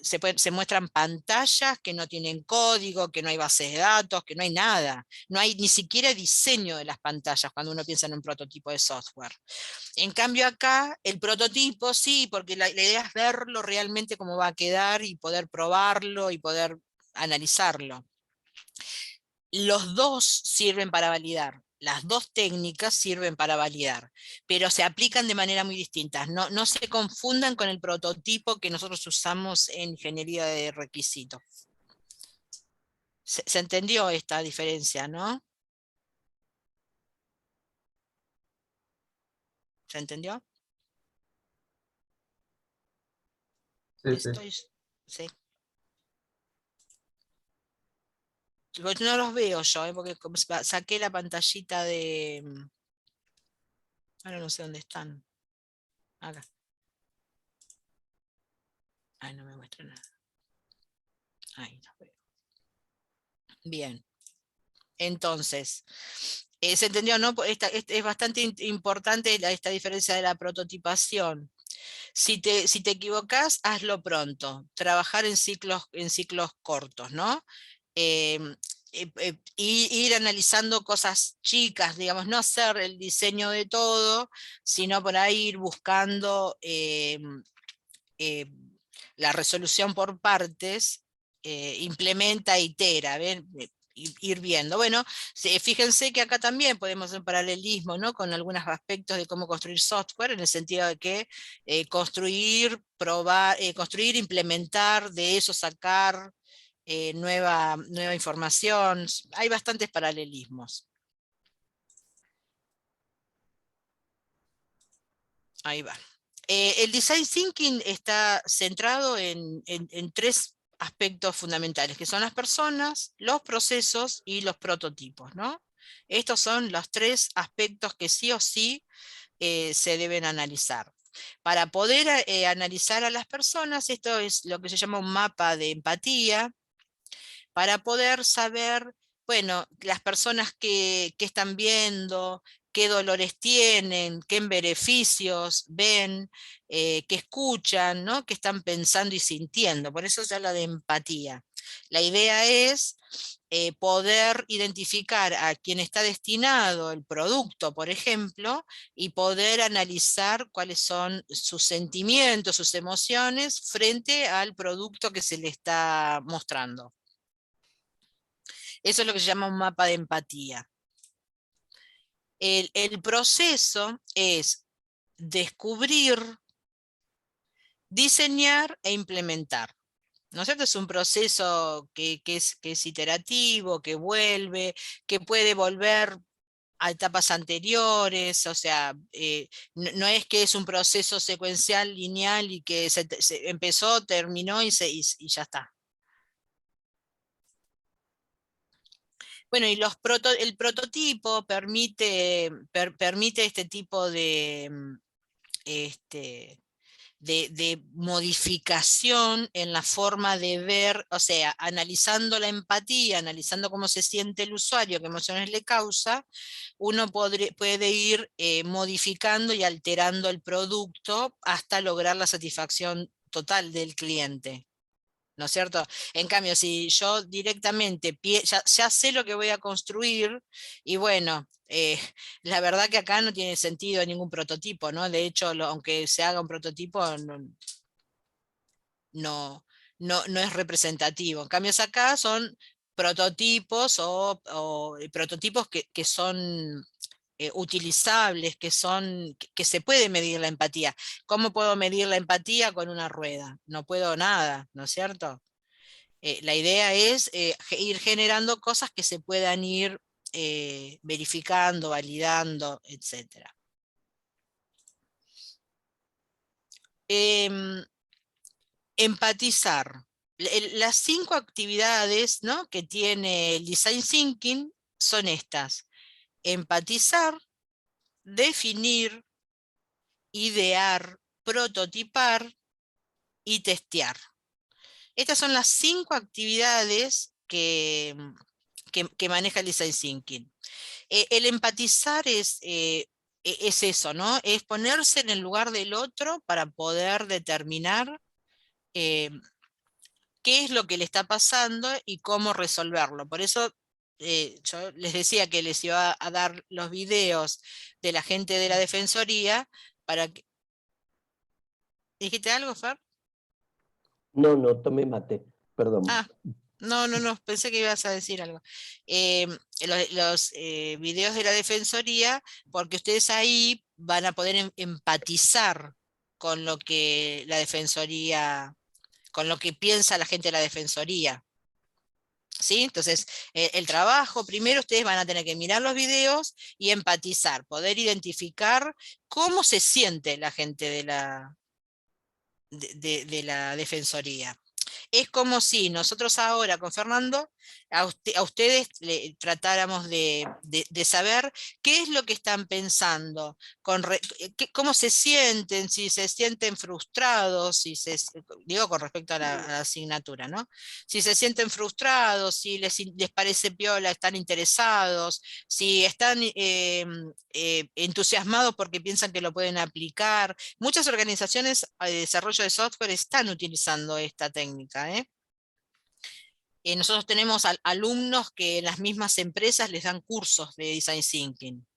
S1: se muestran pantallas que no tienen código, que no hay bases de datos, que no hay nada. No hay ni siquiera diseño de las pantallas cuando uno piensa en un prototipo de software. En cambio acá, el prototipo sí, porque la idea es verlo realmente cómo va a quedar y poder probarlo y poder analizarlo. Los dos sirven para validar, las dos técnicas sirven para validar, pero se aplican de manera muy distinta. No se confundan con el prototipo que nosotros usamos en ingeniería de requisitos. Se entendió esta diferencia, ¿no? ¿Se entendió?
S5: Sí, sí.
S1: Sí. No los veo yo, porque saqué la pantallita de... Ahora no sé dónde están. Acá. Ay, no me muestra nada. Ahí los veo. Bien. Entonces, ¿se entendió, no? Es bastante importante esta diferencia de la prototipación. Si te equivocás, hazlo pronto. Trabajar en ciclos cortos, ¿no? Ir analizando cosas chicas, digamos, no hacer el diseño de todo, sino por ahí ir buscando la resolución por partes, implementa, itera, ¿ven? Ir viendo. Bueno, fíjense que acá también podemos hacer un paralelismo, ¿no? Con algunos aspectos de cómo construir software, en el sentido de que construir, probar, construir, implementar, de eso sacar nueva información. Hay bastantes paralelismos. Ahí va. El design thinking está centrado en tres aspectos fundamentales, que son las personas, los procesos y los prototipos, ¿no? Estos son los tres aspectos que sí o sí se deben analizar. Para poder analizar a las personas, esto es lo que se llama un mapa de empatía, para poder saber, bueno, las personas que están viendo, qué dolores tienen, qué beneficios ven, qué escuchan, ¿no? Qué están pensando y sintiendo. Por eso se habla de empatía. La idea es poder identificar a quien está destinado el producto, por ejemplo, y poder analizar cuáles son sus sentimientos, sus emociones frente al producto que se le está mostrando. Eso es lo que se llama un mapa de empatía. El proceso es descubrir, diseñar e implementar. ¿No es cierto? Es un proceso que es iterativo, que vuelve, que puede volver a etapas anteriores, o sea, no es que es un proceso secuencial, lineal y que se empezó, terminó y ya está. Bueno, y el prototipo permite este tipo de modificación en la forma de ver, o sea, analizando la empatía, analizando cómo se siente el usuario, qué emociones le causa, uno puede ir modificando y alterando el producto hasta lograr la satisfacción total del cliente. ¿No es cierto? En cambio, si yo directamente ya sé lo que voy a construir, y bueno, la verdad que acá no tiene sentido ningún prototipo, ¿no? De hecho, aunque se haga un prototipo, no es representativo. En cambio, acá son prototipos o prototipos que son utilizables, que se puede medir la empatía. ¿Cómo puedo medir la empatía con una rueda? No puedo nada, ¿no es cierto? La idea es ir generando cosas que se puedan ir verificando, validando, etc. Empatizar. Las 5 actividades, ¿no?, que tiene el Design Thinking son estas: empatizar, definir, idear, prototipar y testear. Estas son las 5 actividades que maneja el Design Thinking. El empatizar es es eso, ¿no? Es ponerse en el lugar del otro para poder determinar qué es lo que le está pasando y cómo resolverlo. Por eso yo les decía que les iba a dar los videos de la gente de la Defensoría para que... ¿Dijiste algo, Fer?
S3: No, no, tomé mate, perdón.
S1: Ah, no, pensé que ibas a decir algo. Eh, los videos de la Defensoría, porque ustedes ahí van a poder empatizar con lo que la Defensoría, con lo que piensa la gente de la Defensoría. ¿Sí? Entonces, el trabajo, primero ustedes van a tener que mirar los videos y empatizar, poder identificar cómo se siente la gente de la Defensoría. Es como si nosotros ahora con Fernando a ustedes le tratáramos de saber qué es lo que están pensando, cómo se sienten, si se sienten frustrados, digo con respecto a la asignatura, ¿no? Si se sienten frustrados, si les parece piola, están interesados, si están entusiasmados porque piensan que lo pueden aplicar. Muchas organizaciones de desarrollo de software están utilizando esta técnica, ¿eh? Nosotros tenemos alumnos que en las mismas empresas les dan cursos de Design Thinking.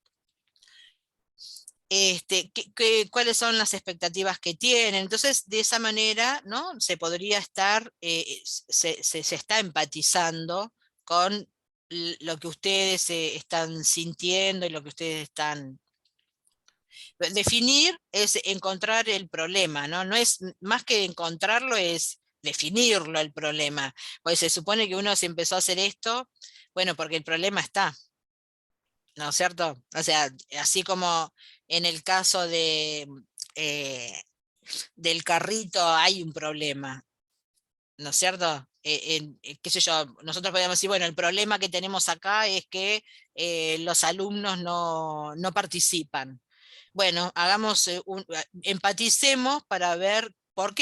S1: ¿Cuáles son las expectativas que tienen? Entonces, de esa manera, ¿no? Se podría estar, se está empatizando con lo que ustedes están sintiendo y lo que ustedes están... Definir es encontrar el problema, ¿no? No es más que encontrarlo, es definirlo el problema. Pues se supone que uno se empezó a hacer esto, bueno, porque el problema está, ¿no es cierto? O sea, así como en el caso eh, del carrito hay un problema, ¿no es cierto? Qué sé yo, nosotros podríamos decir, bueno, el problema que tenemos acá es que los alumnos no participan. Bueno, empaticemos para ver por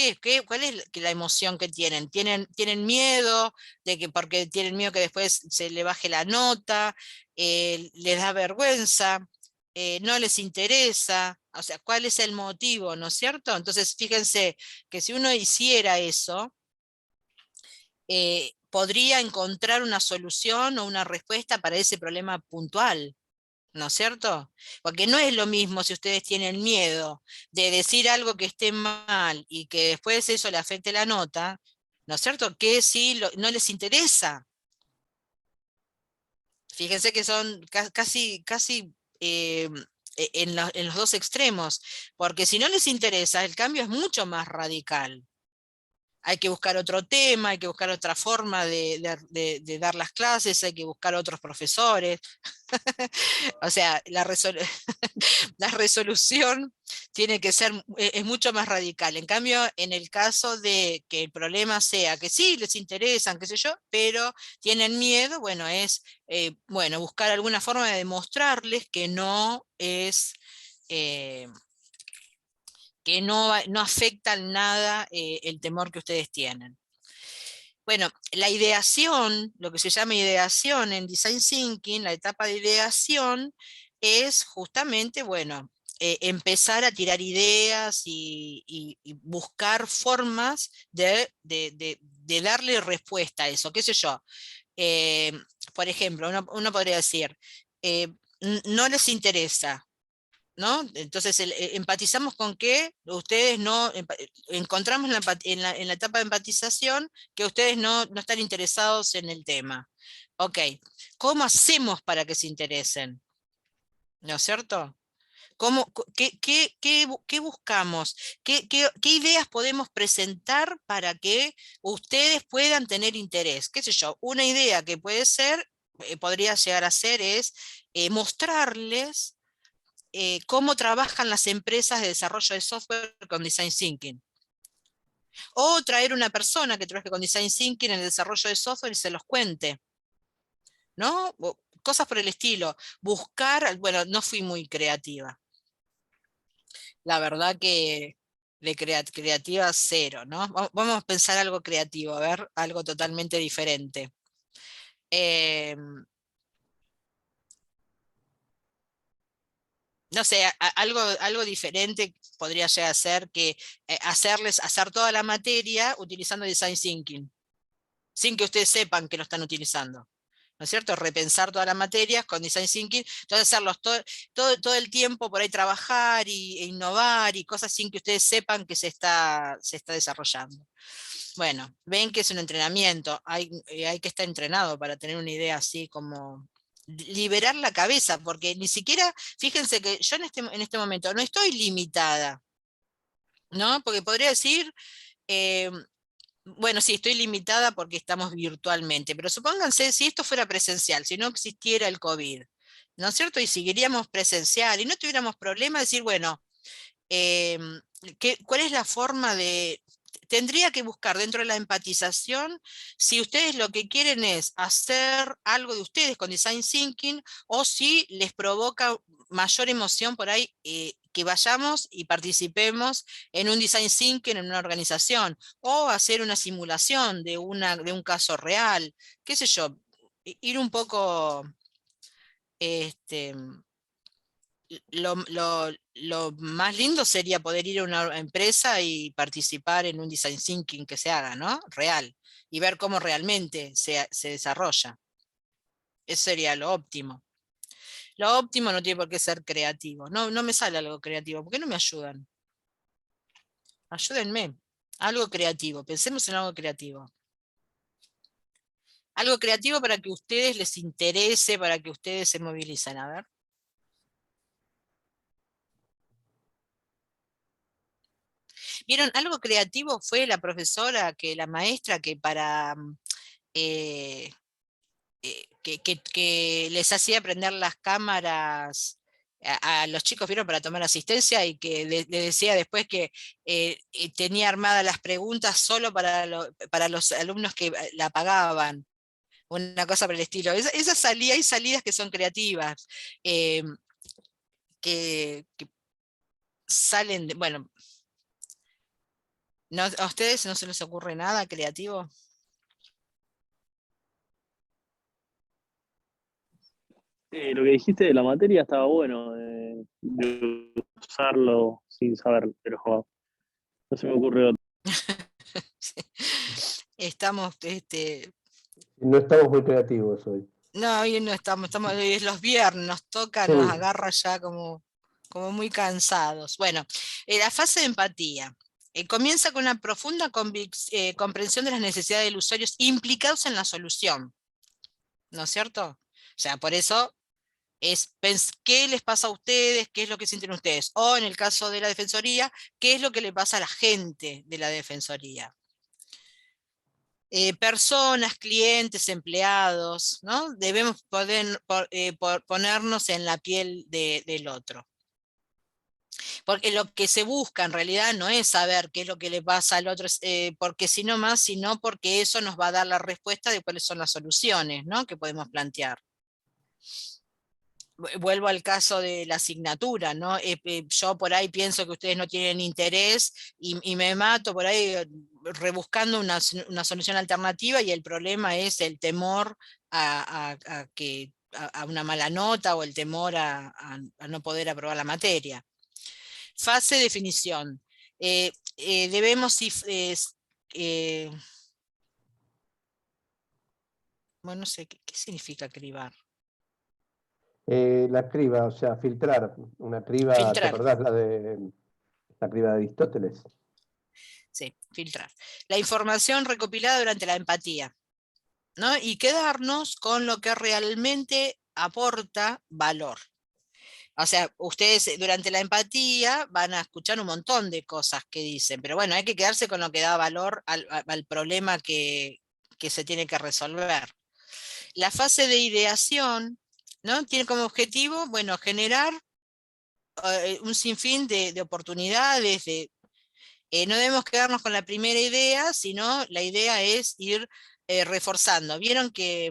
S1: cuál es la emoción que tienen. ¿Tienen miedo de que porque tienen miedo que después se le baje la nota? ¿Les da vergüenza? ¿No les interesa? O sea, ¿cuál es el motivo, no es cierto? Entonces, fíjense que si uno hiciera eso, podría encontrar una solución o una respuesta para ese problema puntual, ¿no es cierto? Porque no es lo mismo si ustedes tienen miedo de decir algo que esté mal y que después eso le afecte la nota, ¿no es cierto? Que si no les interesa. Fíjense que son casi en los dos extremos, porque si no les interesa, el cambio es mucho más radical. Hay que buscar otro tema, hay que buscar otra forma de dar las clases, hay que buscar otros profesores. O sea, la resolución tiene que ser, es mucho más radical. En cambio, en el caso de que el problema sea que sí, les interesan, qué sé yo, pero tienen miedo, bueno, es bueno, buscar alguna forma de demostrarles que no es... que no afecta en nada el temor que ustedes tienen. Bueno, la ideación, lo que se llama ideación en Design Thinking, la etapa de ideación, es justamente, bueno, empezar a tirar ideas y buscar formas de darle respuesta a eso. ¿Qué sé yo? Eh, por ejemplo, uno podría decir, no les interesa, ¿no? Entonces empatizamos con que ustedes encontramos en la etapa de empatización que ustedes no están interesados en el tema. Ok, ¿cómo hacemos para que se interesen? ¿No es cierto? ¿Qué buscamos? ¿Qué ideas podemos presentar para que ustedes puedan tener interés? ¿Qué sé yo? Una idea que puede ser, podría llegar a ser, es mostrarles cómo trabajan las empresas de desarrollo de software con Design Thinking. O traer una persona que trabaje con Design Thinking en el desarrollo de software y se los cuente, ¿no? Cosas por el estilo. Buscar, bueno, no fui muy creativa. La verdad que de creativa cero, ¿no? Vamos a pensar algo creativo, a ver, algo totalmente diferente. no sé, algo diferente podría llegar a ser que hacer toda la materia utilizando Design Thinking, sin que ustedes sepan que lo están utilizando. ¿No es cierto? Repensar todas las materias con Design Thinking, entonces hacerlos todo el tiempo por ahí trabajar e innovar y cosas sin que ustedes sepan que se está desarrollando. Bueno, ven que es un entrenamiento, hay que estar entrenado para tener una idea así como liberar la cabeza, porque ni siquiera, fíjense que yo en este momento no estoy limitada, ¿no? Porque podría decir, bueno, sí, estoy limitada porque estamos virtualmente, pero supónganse si esto fuera presencial, si no existiera el COVID, ¿no es cierto? Y seguiríamos presencial y no tuviéramos problema de decir, bueno, ¿cuál es la forma de... Tendría que buscar dentro de la empatización si ustedes lo que quieren es hacer algo de ustedes con Design Thinking o si les provoca mayor emoción por ahí que vayamos y participemos en un Design Thinking en una organización o hacer una simulación de un caso real, qué sé yo, ir un poco... Este, lo más lindo sería poder ir a una empresa y participar en un design thinking que se haga, ¿no? Real, y ver cómo realmente se desarrolla. Eso sería lo óptimo. Lo óptimo no tiene por qué ser creativo. No, no me sale algo creativo. ¿Por qué no me ayudan? Ayúdenme. Algo creativo. Pensemos en algo creativo. Algo creativo para que a ustedes les interese, para que ustedes se movilicen. A ver. ¿Vieron? Algo creativo fue la profesora, la maestra que para eh, que les hacía prender las cámaras a los chicos, ¿vieron? Para tomar asistencia y que le decía después que tenía armadas las preguntas solo para los alumnos que la pagaban. Una cosa por el estilo. Hay salidas que son creativas, eh, que salen, bueno, no, ¿a ustedes no se les ocurre nada creativo?
S6: Lo que dijiste de la materia estaba bueno, de usarlo sin saber, pero no se me ocurre otro.
S1: Estamos,
S3: No estamos muy creativos hoy.
S1: no, hoy no estamos, hoy es los viernes, nos toca,
S3: Sí.
S1: nos agarra ya como muy cansados. Bueno, la fase de empatía. Comienza con una profunda comprensión de las necesidades de los usuarios implicados en la solución, ¿no es cierto? O sea, por eso es qué les pasa a ustedes, qué es lo que sienten ustedes, o en el caso de la defensoría, qué es lo que le pasa a la gente de la defensoría. Personas, clientes, empleados, ¿no? Debemos ponernos en la piel del otro. Porque lo que se busca en realidad no es saber qué es lo que le pasa al otro, porque sino porque eso nos va a dar la respuesta de cuáles son las soluciones, ¿no? Que podemos plantear. Vuelvo al caso de la asignatura, ¿no? Yo por ahí pienso que ustedes no tienen interés y me mato por ahí rebuscando una solución alternativa y el problema es el temor a una mala nota o el temor a no poder aprobar la materia. Fase de definición. Debemos, bueno, no sé, ¿qué significa cribar?
S3: La criba, o sea, filtrar. Una criba, ¿te
S1: Filtrar.
S3: acordás la criba de Aristóteles?
S1: Sí, filtrar. La información recopilada durante la empatía, ¿no? Y quedarnos con lo que realmente aporta valor. O sea, ustedes durante la empatía van a escuchar un montón de cosas que dicen, pero bueno, hay que quedarse con lo que da valor al problema que se tiene que resolver. La fase de ideación, ¿no? Tiene como objetivo, bueno, generar un sinfín de oportunidades, no debemos quedarnos con la primera idea, sino la idea es ir reforzando. Vieron que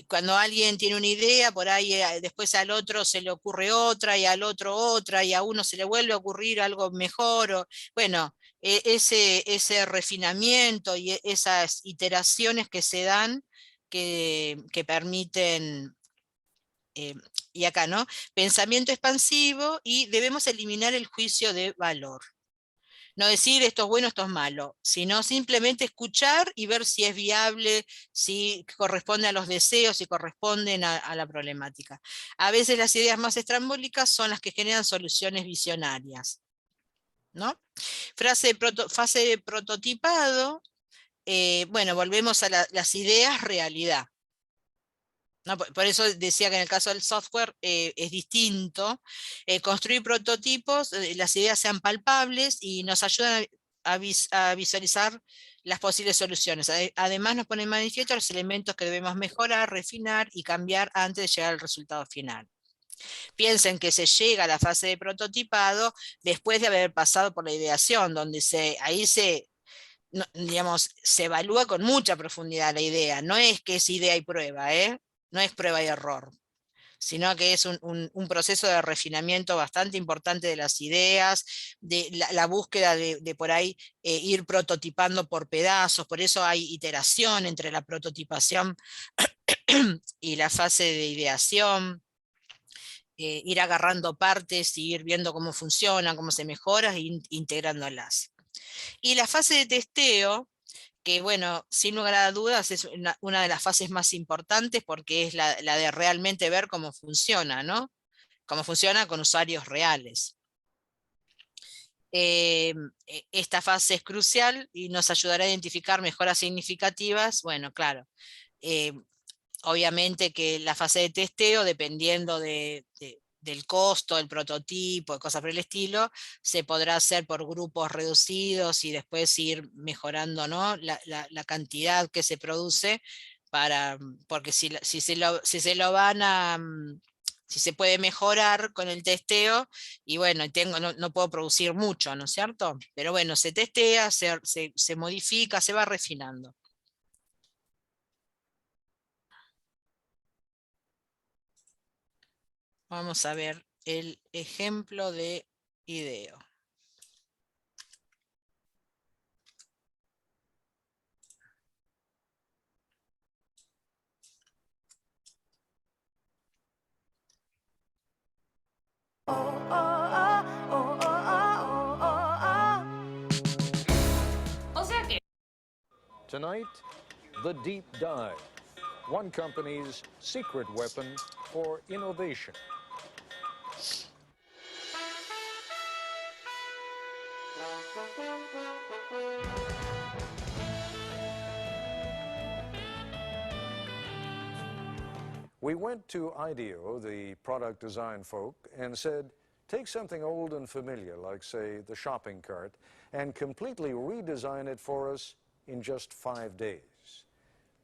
S1: cuando alguien tiene una idea, por ahí después al otro se le ocurre otra, y al otro otra, y a uno se le vuelve a ocurrir algo mejor. Bueno, ese refinamiento y esas iteraciones que se dan que permiten y acá, ¿no? Pensamiento expansivo y debemos eliminar el juicio de valor. No decir esto es bueno, esto es malo, sino simplemente escuchar y ver si es viable, si corresponde a los deseos, si corresponden a la problemática. A veces las ideas más estrambólicas son las que generan soluciones visionarias, ¿no? Fase de prototipado, bueno, volvemos a las ideas realidad. ¿No? Por eso decía que en el caso del software es distinto. Construir prototipos, las ideas sean palpables y nos ayudan a visualizar las posibles soluciones. Además nos pone en manifiesto los elementos que debemos mejorar, refinar y cambiar antes de llegar al resultado final. Piensen que se llega a la fase de prototipado después de haber pasado por la ideación, donde ahí digamos, se evalúa con mucha profundidad la idea. No es que es idea y prueba, no es prueba y error, sino que es un proceso de refinamiento bastante importante de las ideas, de la búsqueda de por ahí ir prototipando por pedazos. Por eso hay iteración entre la prototipación y la fase de ideación. Ir agarrando partes y ir viendo cómo funciona, cómo se mejora, e integrándolas. Y la fase de testeo, que bueno, sin lugar a dudas es una de las fases más importantes porque es la de realmente ver cómo funciona, ¿no? Cómo funciona con usuarios reales. Esta fase es crucial y nos ayudará a identificar mejoras significativas. Bueno, claro, obviamente que la fase de testeo, dependiendo del costo, del prototipo, de cosas por el estilo, se podrá hacer por grupos reducidos y después ir mejorando, ¿no? la cantidad que se produce, porque si se lo van a... si se puede mejorar con el testeo, y bueno, no puedo producir mucho, ¿no es cierto? Pero bueno, se testea, se modifica, se va refinando. Vamos a ver el ejemplo de IDEO.
S7: O sea que
S8: Tonight, the deep dive. One company's secret weapon for innovation. We went to IDEO, the product design folk, and said, take something old and familiar, like, say, the shopping cart, and completely redesign it for us in just 5 days.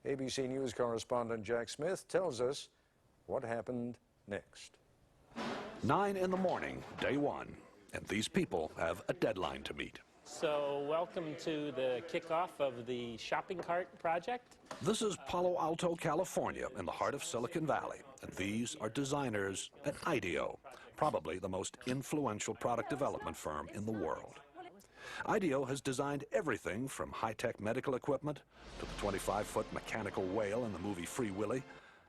S8: ABC News correspondent Jack Smith tells us what happened next.
S9: 9 in the morning, day one, and these people have a deadline to meet.
S10: So welcome to the kickoff of the shopping cart project.
S9: This is Palo Alto, California, in the heart of Silicon Valley, and these are designers at IDEO, probably the most influential product development firm in the world. IDEO has designed everything from high-tech medical equipment to the 25-foot mechanical whale in the movie Free Willy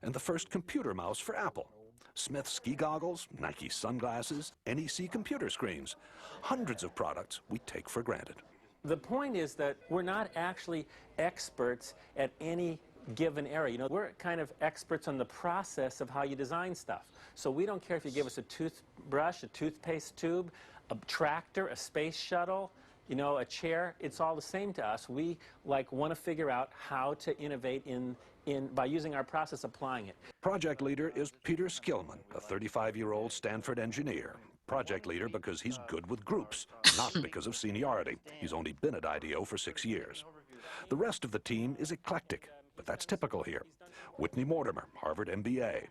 S9: and the first computer mouse for Apple. Smith ski goggles, Nike sunglasses, NEC computer screens. Hundreds of products we take for granted.
S10: The point is that we're not actually experts at any given area. You know, we're kind of experts on the process of how you design stuff. So we don't care if you give us a toothbrush, a toothpaste tube, a tractor, a space shuttle, you know, a chair. It's all the same to us. We want to figure out how to innovate by using our process, applying it.
S9: Project leader is Peter Skillman, a 35-year-old Stanford engineer. Project leader because he's good with groups, not because of seniority. He's only been at IDEO for 6 years. The rest of the team is eclectic, but that's typical here. Whitney Mortimer, Harvard MBA.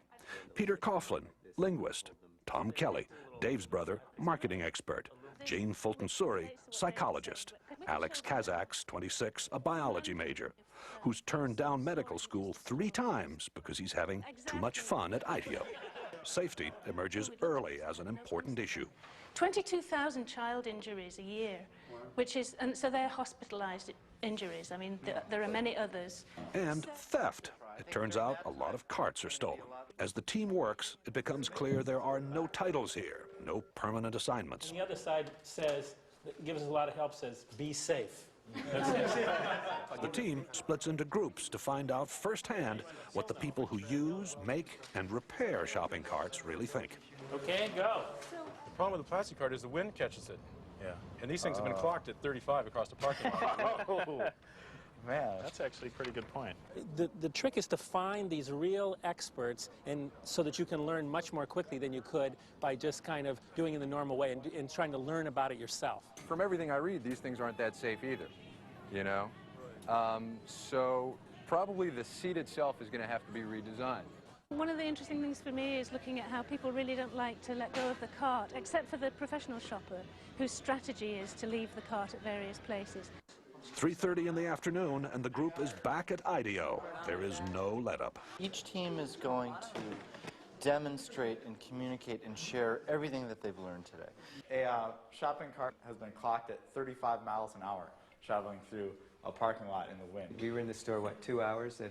S9: Peter Coughlin, linguist. Tom Kelly, Dave's brother, marketing expert. Jane Fulton-Suri, psychologist. Alex Kazaks, 26, a biology major, who's turned down medical school 3 times because he's having too much fun at IDEO. Safety emerges early as an important issue.
S11: 22,000 child injuries a year, and so they're hospitalized injuries. I mean, there are many others.
S9: And theft. It turns out a lot of carts are stolen. As the team works, it becomes clear there are no titles here, no permanent assignments.
S10: And the other side says, gives us a lot of help, says, be safe.
S9: The team splits into groups to find out firsthand what the people who use, make, and repair shopping carts really think.
S10: Okay, go.
S7: The problem with the plastic cart is the wind catches it. Yeah. And these things have been clocked at 35 across the parking lot.
S12: Oh, man, that's actually a pretty good point.
S10: The trick is to find these real experts, and so that you can learn much more quickly than you could by just kind of doing it the normal way and trying to learn about it yourself.
S13: From everything I read, these things aren't that safe either, you know? So probably the seat itself is going to have to be redesigned.
S11: One of the interesting things for me is looking at how people really don't like to let go of the cart, except for the professional shopper, whose strategy is to leave the cart at various places.
S9: 3:30 in the afternoon, and the group is back at IDEO. There is no let-up.
S14: Each team is going to demonstrate and communicate and share everything that they've learned today.
S12: A shopping cart has been clocked at 35 miles an hour traveling through a parking lot in the wind.
S15: We were in the store, what, 2 hours,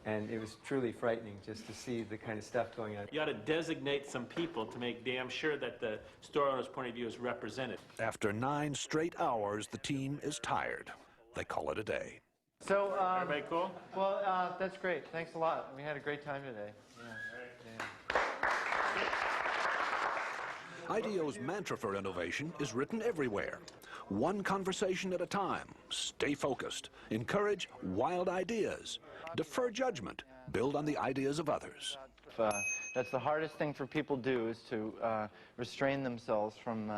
S15: and it was truly frightening just to see the kind of stuff going on.
S10: You ought to designate some people to make damn sure that the store owner's point of view is represented.
S9: After 9 straight hours, the team is tired. They call it a day.
S14: So,
S10: everybody cool?
S14: Well, that's great. Thanks a lot. We had a great time today.
S9: IDEO's mantra for innovation is written everywhere. One conversation at a time. Stay focused. Encourage wild ideas. Defer judgment. Build on the ideas of others.
S14: That's the hardest thing for people to do, is to restrain themselves from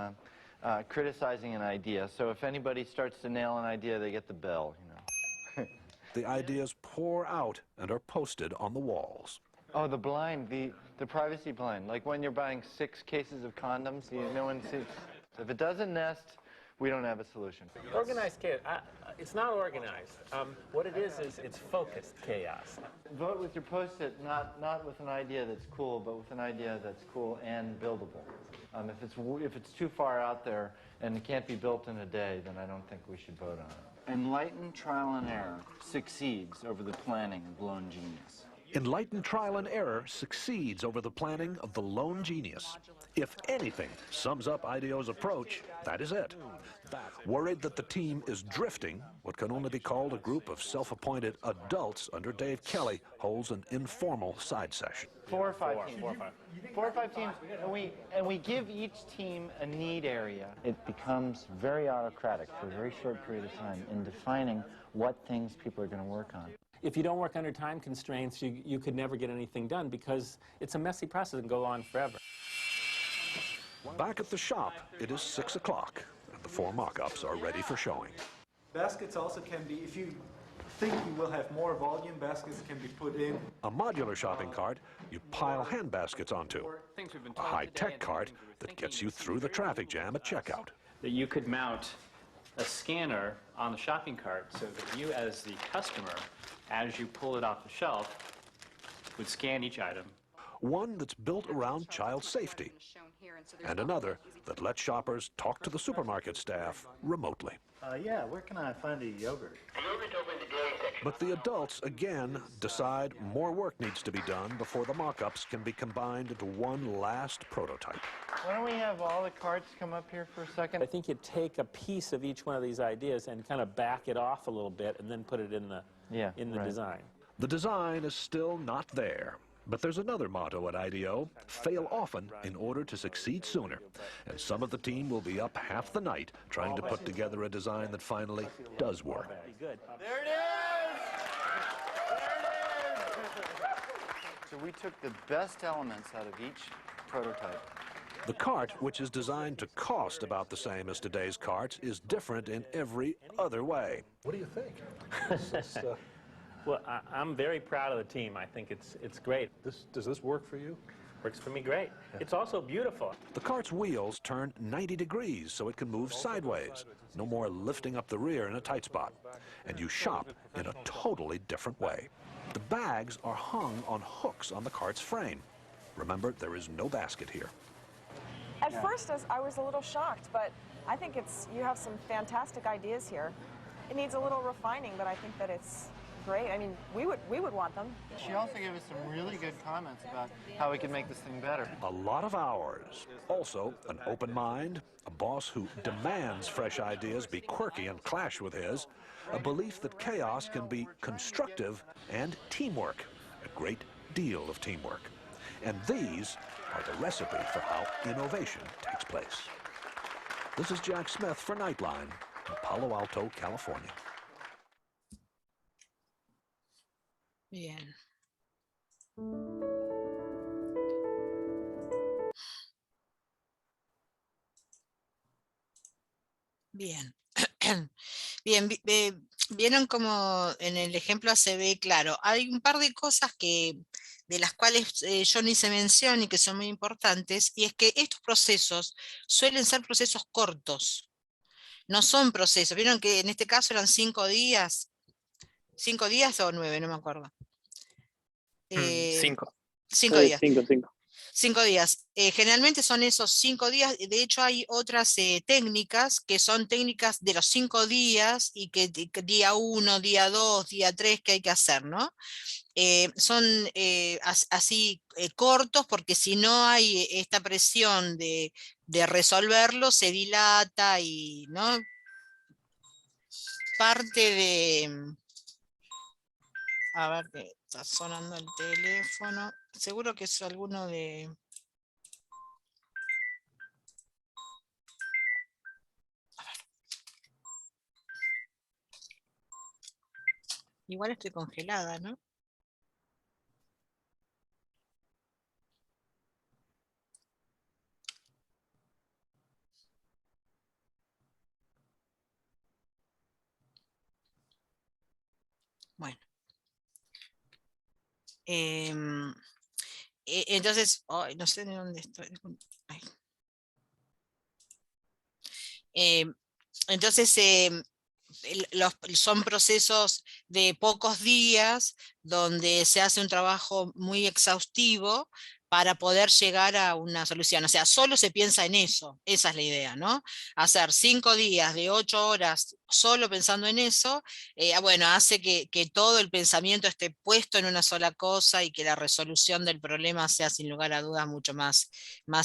S14: criticizing an idea. So if anybody starts to nail an idea, they get the bell, you know.
S9: The ideas pour out and are posted on the walls.
S14: Oh, the blind, the privacy blind. Like when you're buying 6 cases of condoms, no one sees. If it doesn't nest, we don't have a solution.
S10: Organized chaos. It's not organized. What it is it's focused chaos.
S14: Vote with your Post-it, not with an idea that's cool, but with an idea that's cool and buildable. If it's too far out there and it can't be built in a day, then I don't think we should vote on it. Enlightened trial and error succeeds over the planning of lone genius.
S9: Enlightened trial and error succeeds over the planning of the lone genius. If anything sums up IDEO's approach, that is it. Worried that the team is drifting, what can only be called a group of self-appointed adults under Dave Kelly holds an informal side session.
S14: 4 or 5 teams. 4 or 5 teams, and we give each team a need area. It becomes very autocratic for a very short period of time in defining what things people are going to work on.
S10: If you don't work under time constraints, you could never get anything done because it's a messy process and go on forever.
S9: Back at the shop, it is 6 o'clock, and the 4 mock-ups are ready for showing.
S16: Baskets also can be, if you think you will have more volume, baskets can be put in.
S9: A modular shopping cart you pile hand baskets onto. A high-tech cart that gets you through the traffic jam at checkout.
S17: That you could mount a scanner on the shopping cart so that you as the customer, as you pull it off the shelf, would scan each item.
S9: One that's built around child safety, and another that lets shoppers talk to the supermarket staff remotely.
S12: Yeah, where can I find a yogurt?
S9: But the adults, again, decide more work needs to be done before the mock-ups can be combined into one last prototype.
S14: Why don't we have all the carts come up here for a second?
S10: I think you take a piece of each one of these ideas and kind of back it off a little bit and then put it in the design.
S9: The design is still not there. But there's another motto at IDEO: fail often in order to succeed sooner. And some of the team will be up half the night trying to put together a design that finally does work.
S14: There it is! There it is! So we took the best elements out of each prototype.
S9: The cart, which is designed to cost about the same as today's carts, is different in every other way.
S7: What do you think?
S10: Well, I'm very proud of the team. I think it's great.
S7: Does this work for you?
S10: Works for me great. It's also beautiful.
S9: The cart's wheels turn 90 degrees so it can move sideways. No more lifting up the rear in a tight spot. And you shop in a totally different way. The bags are hung on hooks on the cart's frame. Remember, there is no basket here.
S18: At first, I was a little shocked, but I think you have some fantastic ideas here. It needs a little refining, but I think that it's great. I mean, we would want them.
S14: She also gave us some really good comments about how we can make this thing better.
S9: A lot of hours. Also, an open mind, a boss who demands fresh ideas be quirky and clash with his, a belief that chaos can be constructive, and teamwork, a great deal of teamwork. And these are the recipe for how innovation takes place. This is Jack Smith for Nightline in Palo Alto, California.
S1: Bien. Bien. Bien, vieron como en el ejemplo se ve claro. Hay un par de cosas de las cuales yo no hice mención y que son muy importantes, y es que estos procesos suelen ser procesos cortos. No son procesos. Vieron que en este caso eran 5 días. 5 días o 9, no me acuerdo.
S2: 5.
S1: 5 días.
S6: 5.
S1: 5 días. Generalmente son esos 5 días. De hecho, hay otras técnicas que son técnicas de los 5 días y que día 1, día 2, día 3 que hay que hacer, ¿no? Son así cortos, porque si no hay esta presión de resolverlo, se dilata y, ¿no? Parte de... A ver, que está sonando el teléfono. Seguro que es alguno de... A ver. Igual estoy congelada, ¿no? Bueno. Entonces, ay, no sé de dónde estoy. Entonces, son procesos de pocos días donde se hace un trabajo muy exhaustivo para poder llegar a una solución. O sea, solo se piensa en eso, esa es la idea, ¿no? Hacer 5 días de 8 horas solo pensando en eso, bueno, hace que todo el pensamiento esté puesto en una sola cosa y que la resolución del problema sea sin lugar a dudas mucho más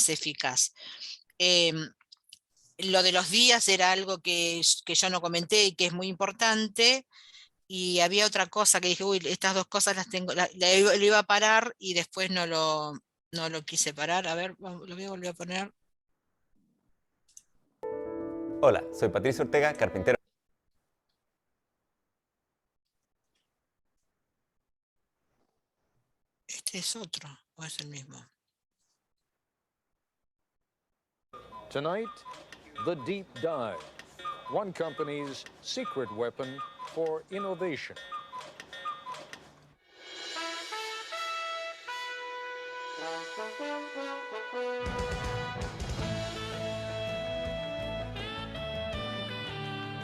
S1: eficaz. Lo de los días era algo que yo no comenté y que es muy importante. Y había otra cosa que dije, uy, estas dos cosas las tengo, lo iba a parar y después no lo quise parar. A ver, lo voy a volver a poner.
S19: Hola, soy Patricio Ortega, carpintero.
S1: ¿Este es otro o es el mismo?
S8: Tonight, the deep dive. One company's secret weapon for innovation.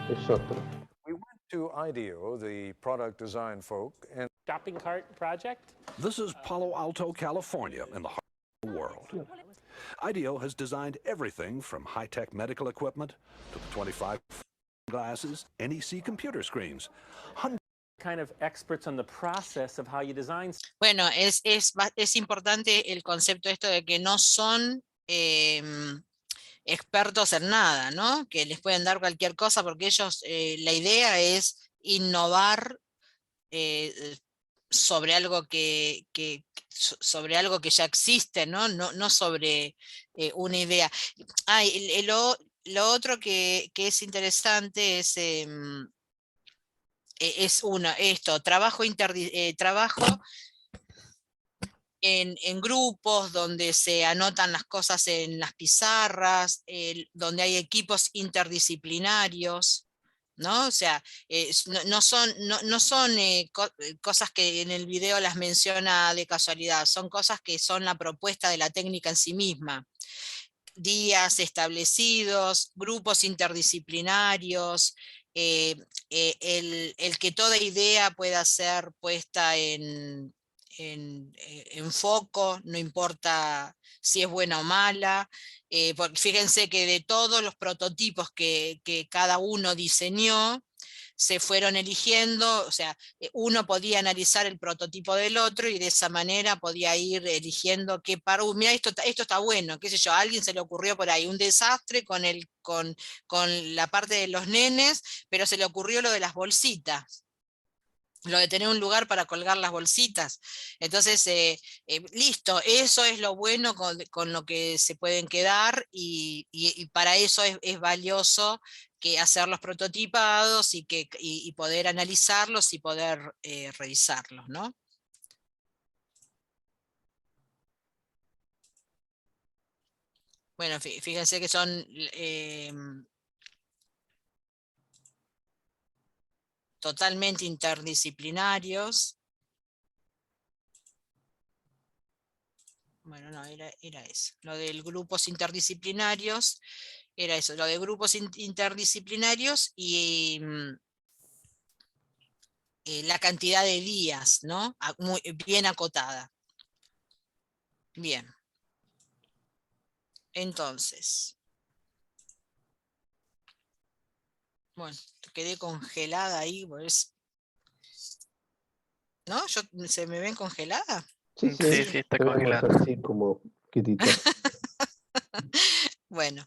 S3: Es otro.
S8: We went to IDEO, the product design folk, and
S10: Shopping cart project?
S9: This is Palo Alto, California, in the heart of the world. IDEO has designed everything from high-tech medical equipment to the 25 glasses, NEC computer screens.
S10: Kind of experts on the process of how you design.
S1: Bueno, es importante el concepto esto de que no son expertos en nada, ¿no? Que les pueden dar cualquier cosa porque ellos, la idea es innovar sobre algo sobre algo que ya existe, ¿no? No sobre una idea. Lo otro que es interesante es trabajo en grupos donde se anotan las cosas en las pizarras, donde hay equipos interdisciplinarios, ¿no? O sea, no son cosas que en el video las menciona de casualidad, son cosas que son la propuesta de la técnica en sí misma. Días establecidos, grupos interdisciplinarios, el que toda idea pueda ser puesta en foco, no importa si es buena o mala, porque fíjense que de todos los prototipos que cada uno diseñó, se fueron eligiendo, o sea, uno podía analizar el prototipo del otro y de esa manera podía ir eligiendo qué mira, esto está bueno, qué sé yo, a alguien se le ocurrió por ahí un desastre con la parte de los nenes, pero se le ocurrió lo de las bolsitas, lo de tener un lugar para colgar las bolsitas. Entonces, listo, eso es lo bueno con lo que se pueden quedar y para eso es valioso que hacer los prototipados y poder analizarlos y poder revisarlos, ¿no? Bueno, fíjense que son totalmente interdisciplinarios. Bueno, no, era eso. Lo de grupos interdisciplinarios, era eso, lo de grupos interdisciplinarios y la cantidad de días, ¿no? Muy bien acotada. Bien. Entonces. Bueno, quedé congelada ahí, pues. ¿No? ¿Se me ven congelada?
S3: Sí,
S2: está
S3: te vemos
S2: congelado.
S3: así como quietito.
S1: Bueno,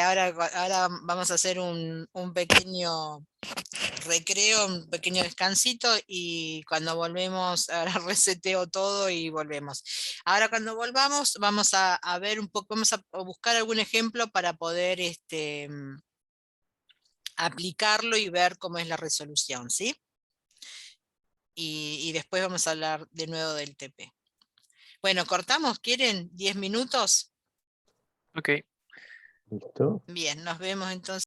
S1: ahora vamos a hacer un pequeño recreo, un pequeño descansito y cuando volvemos, ahora reseteo todo y volvemos. Ahora cuando volvamos vamos a ver un poco, vamos a buscar algún ejemplo para poder aplicarlo y ver cómo es la resolución, ¿sí? Y después vamos a hablar de nuevo del TP. Bueno, cortamos, ¿quieren 10 minutos?
S2: Ok.
S3: ¿Listo?
S1: Bien, nos vemos entonces.